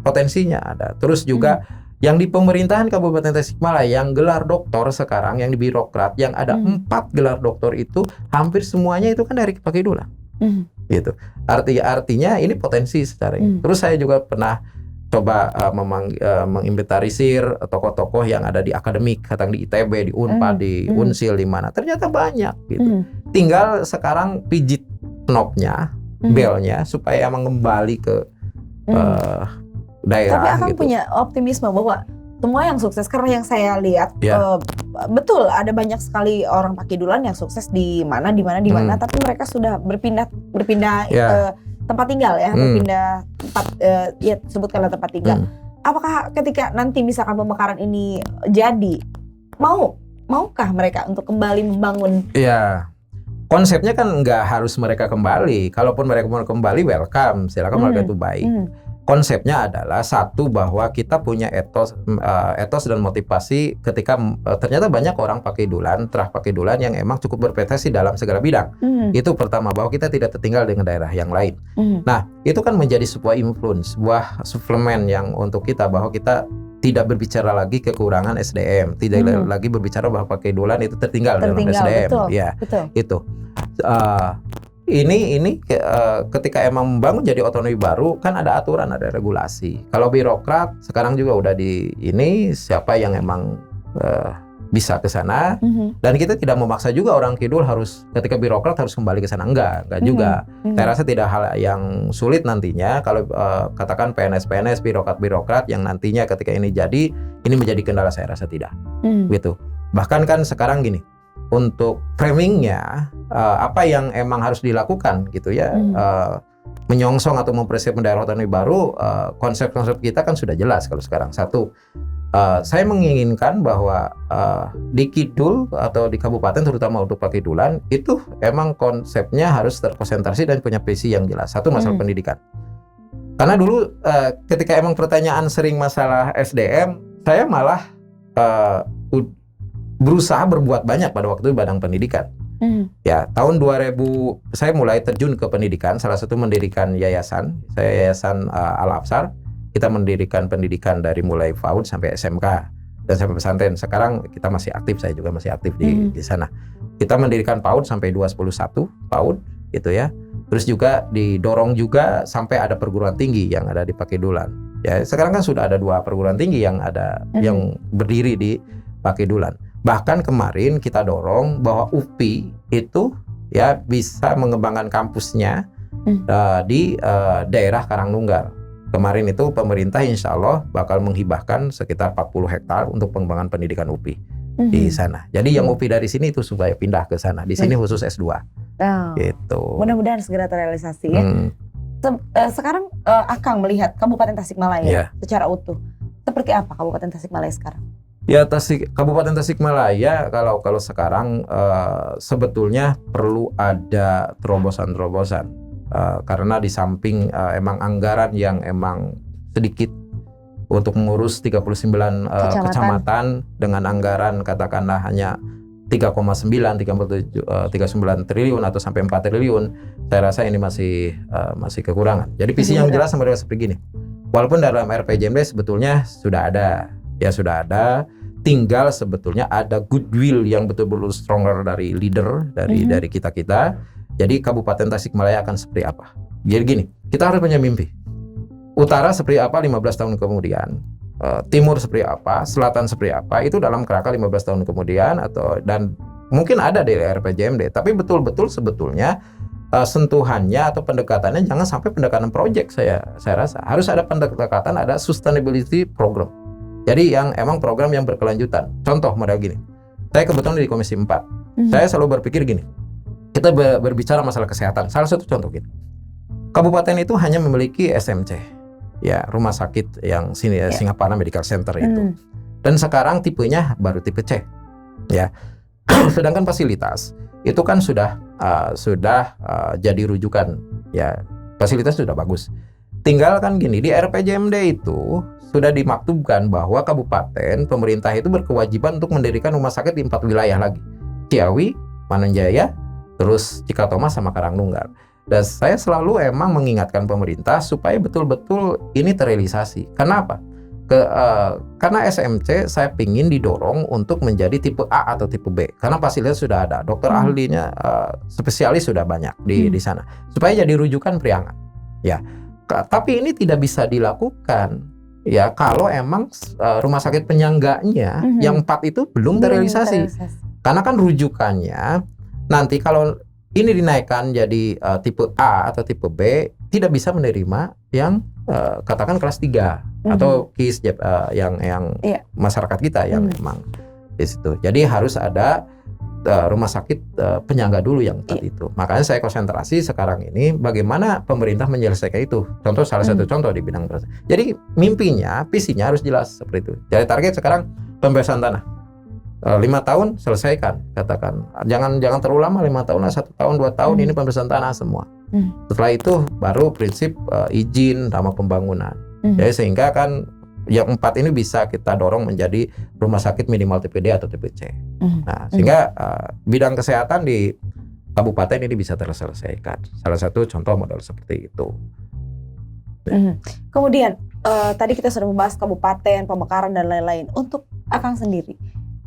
potensinya ada. Terus juga yang di pemerintahan Kabupaten Tasikmalaya yang gelar doktor sekarang, yang di birokrat, yang ada 4 gelar doktor itu hampir semuanya itu kan dari Pakidulan, gitu. Artinya ini potensi secara ini. Terus saya juga pernah coba menginventarisir tokoh-tokoh yang ada di akademik, kadang di ITB, di Unpad, di Unsil, di mana. Ternyata banyak gitu. Tinggal sekarang pijit knobnya, belnya supaya emang kembali ke daerah. Tapi Akang gitu. punya optimisme bahwa semua yang sukses, karena yang saya lihat betul ada banyak sekali orang Pakidulan yang sukses di mana, tapi mereka sudah berpindah tempat tinggal ya, berpindah tempat, ya sebutkanlah tempat tinggal. Apakah ketika nanti misalkan pemekaran ini jadi, maukah mereka untuk kembali membangun? Iya, konsepnya kan nggak harus mereka kembali. Kalaupun mereka mau kembali, welcome, silakan, mereka itu baik. Konsepnya adalah satu, bahwa kita punya etos dan motivasi ketika ternyata banyak orang Pakidulan, terah Pakidulan yang emang cukup berprestasi dalam segala bidang. Itu pertama, bahwa kita tidak tertinggal dengan daerah yang lain. Nah, itu kan menjadi sebuah influence, sebuah suplemen yang untuk kita, bahwa kita tidak berbicara lagi kekurangan SDM, tidak lagi berbicara bahwa Pakidulan itu tertinggal dalam SDM. Betul, ya, betul. Itu. Ini ketika emang membangun jadi otonomi baru kan ada aturan, ada regulasi. Kalau birokrat sekarang juga udah di ini siapa yang emang bisa ke sana, dan kita tidak memaksa juga orang kidul harus ketika birokrat harus kembali ke sana, enggak juga. Saya rasa tidak hal yang sulit nantinya kalau katakan PNS birokrat yang nantinya ketika ini jadi ini menjadi kendala, saya rasa tidak. Gitu. Bahkan kan sekarang gini, untuk framingnya apa yang emang harus dilakukan gitu ya, menyongsong atau mempersiapkan daerah otonomi baru, konsep-konsep kita kan sudah jelas. Kalau sekarang satu, saya menginginkan bahwa di Kidul atau di kabupaten terutama untuk Pakidulan itu emang konsepnya harus terkonsentrasi dan punya visi yang jelas. Satu, masalah pendidikan, karena dulu ketika emang pertanyaan sering masalah SDM, saya malah berusaha berbuat banyak pada waktu itu bidang pendidikan. Ya, tahun 2000 saya mulai terjun ke pendidikan, salah satu mendirikan yayasan, saya yayasan Al-Absar. Kita mendirikan pendidikan dari mulai PAUD sampai SMK dan sampai pesantren. Sekarang kita masih aktif, saya juga masih aktif di sana. Kita mendirikan PAUD sampai 211 PAUD gitu ya. Terus juga didorong juga sampai ada perguruan tinggi yang ada di Pakidulan. Ya, sekarang kan sudah ada 2 perguruan tinggi yang ada yang berdiri di Pakidulan. Bahkan kemarin kita dorong bahwa UPI itu ya bisa mengembangkan kampusnya di daerah Karangnunggal. Kemarin itu pemerintah insya Allah bakal menghibahkan sekitar 40 hektar untuk pengembangan pendidikan UPI di sana. Jadi yang UPI dari sini itu supaya pindah ke sana. Di sini khusus S2. Gitu. Mudah-mudahan segera terrealisasi ya. Sekarang Akang melihat Kabupaten Tasikmalaya secara utuh. Seperti apa Kabupaten Tasikmalaya sekarang? Ya, Kabupaten Tasikmalaya kalau sekarang sebetulnya perlu ada terobosan-terobosan karena di samping emang anggaran yang emang sedikit untuk mengurus 39 kecamatan dengan anggaran katakanlah hanya 3,9 triliun atau sampai 4 triliun, saya rasa ini masih kekurangan. Jadi visi yang jelas seperti gini. Walaupun dalam RPJMD sebetulnya sudah ada, tinggal sebetulnya ada goodwill yang betul-betul stronger dari leader dari kita. Jadi Kabupaten Tasikmalaya akan seperti apa? Jadi gini, kita harus punya mimpi. Utara seperti apa 15 tahun kemudian, timur seperti apa, selatan seperti apa, itu dalam kerangka 15 tahun kemudian dan mungkin ada di RPJMD, tapi betul-betul sebetulnya sentuhannya atau pendekatannya jangan sampai pendekatan project. Saya rasa harus ada pendekatan, ada sustainability program. Jadi yang emang program yang berkelanjutan. Contoh model gini, saya kebetulan di Komisi 4. Saya selalu berpikir gini, kita berbicara masalah kesehatan. Salah satu contoh gini, kabupaten itu hanya memiliki SMC, ya rumah sakit yang Singaparna Medical Center itu. Dan sekarang tipenya baru tipe C, ya. Sedangkan fasilitas itu kan sudah jadi rujukan, ya fasilitas sudah bagus. Tinggal kan gini, di RPJMD itu sudah dimaktubkan bahwa kabupaten pemerintah itu berkewajiban untuk mendirikan rumah sakit di 4 wilayah lagi, Ciawi, Mananjaya, terus Cikatoma sama Karangnunggal. Dan saya selalu emang mengingatkan pemerintah supaya betul-betul ini terrealisasi. Kenapa? Karena SMC saya pingin didorong untuk menjadi tipe A atau tipe B, karena fasilitas sudah ada, dokter ahlinya, spesialis sudah banyak di sana, supaya jadi rujukan Priangan. Ya, tapi ini tidak bisa dilakukan ya kalau emang rumah sakit penyangganya yang 4 itu belum terrealisasi. Karena kan rujukannya nanti kalau ini dinaikkan jadi tipe A atau tipe B, tidak bisa menerima yang katakan kelas 3 atau KIS yang masyarakat kita yang memang di situ. Jadi harus ada rumah sakit penyangga dulu yang itu. Makanya saya konsentrasi sekarang ini bagaimana pemerintah menyelesaikan itu. Contoh salah satu contoh di bidang tersebut. Jadi mimpinya, visinya harus jelas seperti itu. Jadi target sekarang pembebasan tanah 5 tahun selesaikan, katakan jangan terlalu lama, 5 tahun lah, 1 tahun 2 tahun ini pembebasan tanah semua. Setelah itu baru prinsip izin sama pembangunan. Jadi sehingga kan yang 4 ini bisa kita dorong menjadi rumah sakit minimal tipe D atau tipe C. Nah, sehingga bidang kesehatan di kabupaten ini bisa terselesaikan. Salah satu contoh model seperti itu. Kemudian tadi kita sudah membahas kabupaten, pemekaran dan lain-lain. Untuk Akang sendiri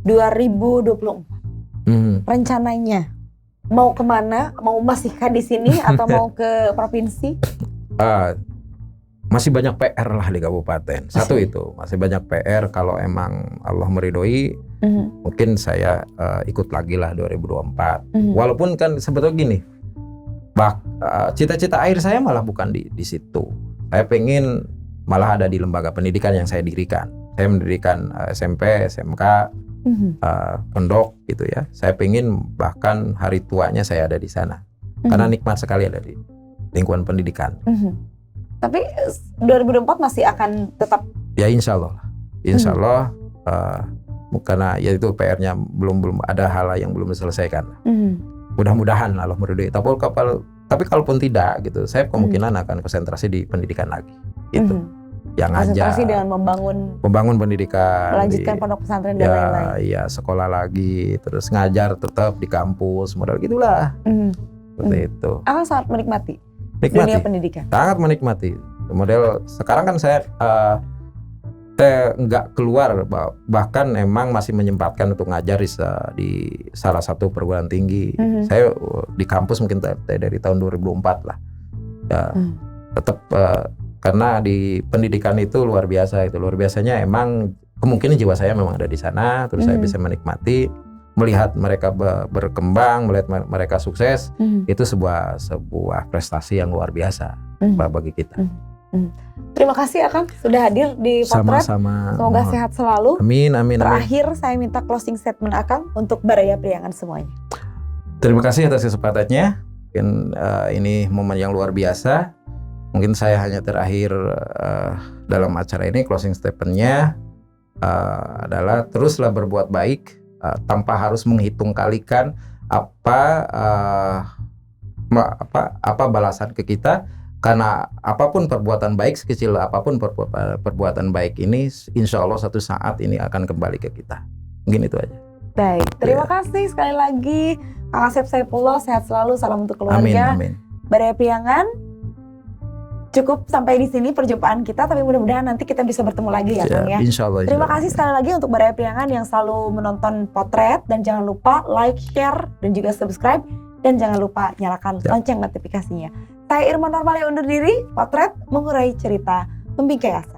2024 rencananya mau kemana? Mau masihkah di sini atau mau ke provinsi? Masih banyak PR lah di kabupaten. Satu itu masih banyak PR. Kalau emang Allah meridhoi, mungkin saya ikut lagi lah 2024. Walaupun kan sebetulnya gini, cita-cita akhir saya malah bukan di situ. Saya pengen malah ada di lembaga pendidikan yang saya dirikan. Saya mendirikan SMP, SMK, pondok gitu ya. Saya pengen bahkan hari tuanya saya ada di sana. Karena nikmat sekali ada di lingkungan pendidikan. Tapi 2024 masih akan tetap? Ya insya Allah, karena ya itu PR-nya belum ada hal yang belum diselesaikan. Mudah-mudahan Allah meridhoi. Tapi kalaupun tidak gitu, saya kemungkinan akan konsentrasi di pendidikan lagi. Itu yang konsentrasi aja. dengan membangun pendidikan, melanjutkan pondok pesantren dan lain-lain. Iya, sekolah lagi, terus ngajar tetap di kampus, modal gitulah. Seperti itu. Akang sangat menikmati dunia pendidikan. Sangat menikmati. Model sekarang kan saya nggak keluar, bahkan emang masih menyempatkan untuk ngajar di salah satu perguruan tinggi. Saya di kampus mungkin dari tahun 2004 lah. Ya, tetap karena di pendidikan itu luar biasa. Itu luar biasanya emang kemungkinan jiwa saya memang ada di sana. Terus saya bisa menikmati, melihat mereka berkembang, melihat mereka sukses, itu sebuah prestasi yang luar biasa bagi kita. Terima kasih Akang sudah hadir di Potret. Sama-sama. Semoga sehat selalu. Amin. Terakhir saya minta closing statement Akang untuk Baraya Priangan semuanya. Terima kasih atas kesempatannya. Mungkin ini momen yang luar biasa. Mungkin saya hanya terakhir dalam acara ini closing statement-nya adalah teruslah berbuat baik. Tanpa harus menghitung kalikan apa balasan ke kita, karena apapun perbuatan baik, sekecil apapun perbuatan baik ini, insya Allah satu saat ini akan kembali ke kita. Mungkin itu aja. Baik, terima kasih sekali lagi Kang Asep Saifullah, sehat selalu, salam untuk keluarga. Amin. Baraya Priangan, cukup sampai di sini perjumpaan kita, tapi mudah-mudahan nanti kita bisa bertemu lagi ya Kang ya. Insya Allah. Terima kasih sekali lagi untuk Baraya Priangan yang selalu menonton Potret, dan jangan lupa like, share, dan juga subscribe, dan jangan lupa nyalakan lonceng notifikasinya. Saya Irma Normalia undur diri. Potret mengurai cerita, membingkai asa.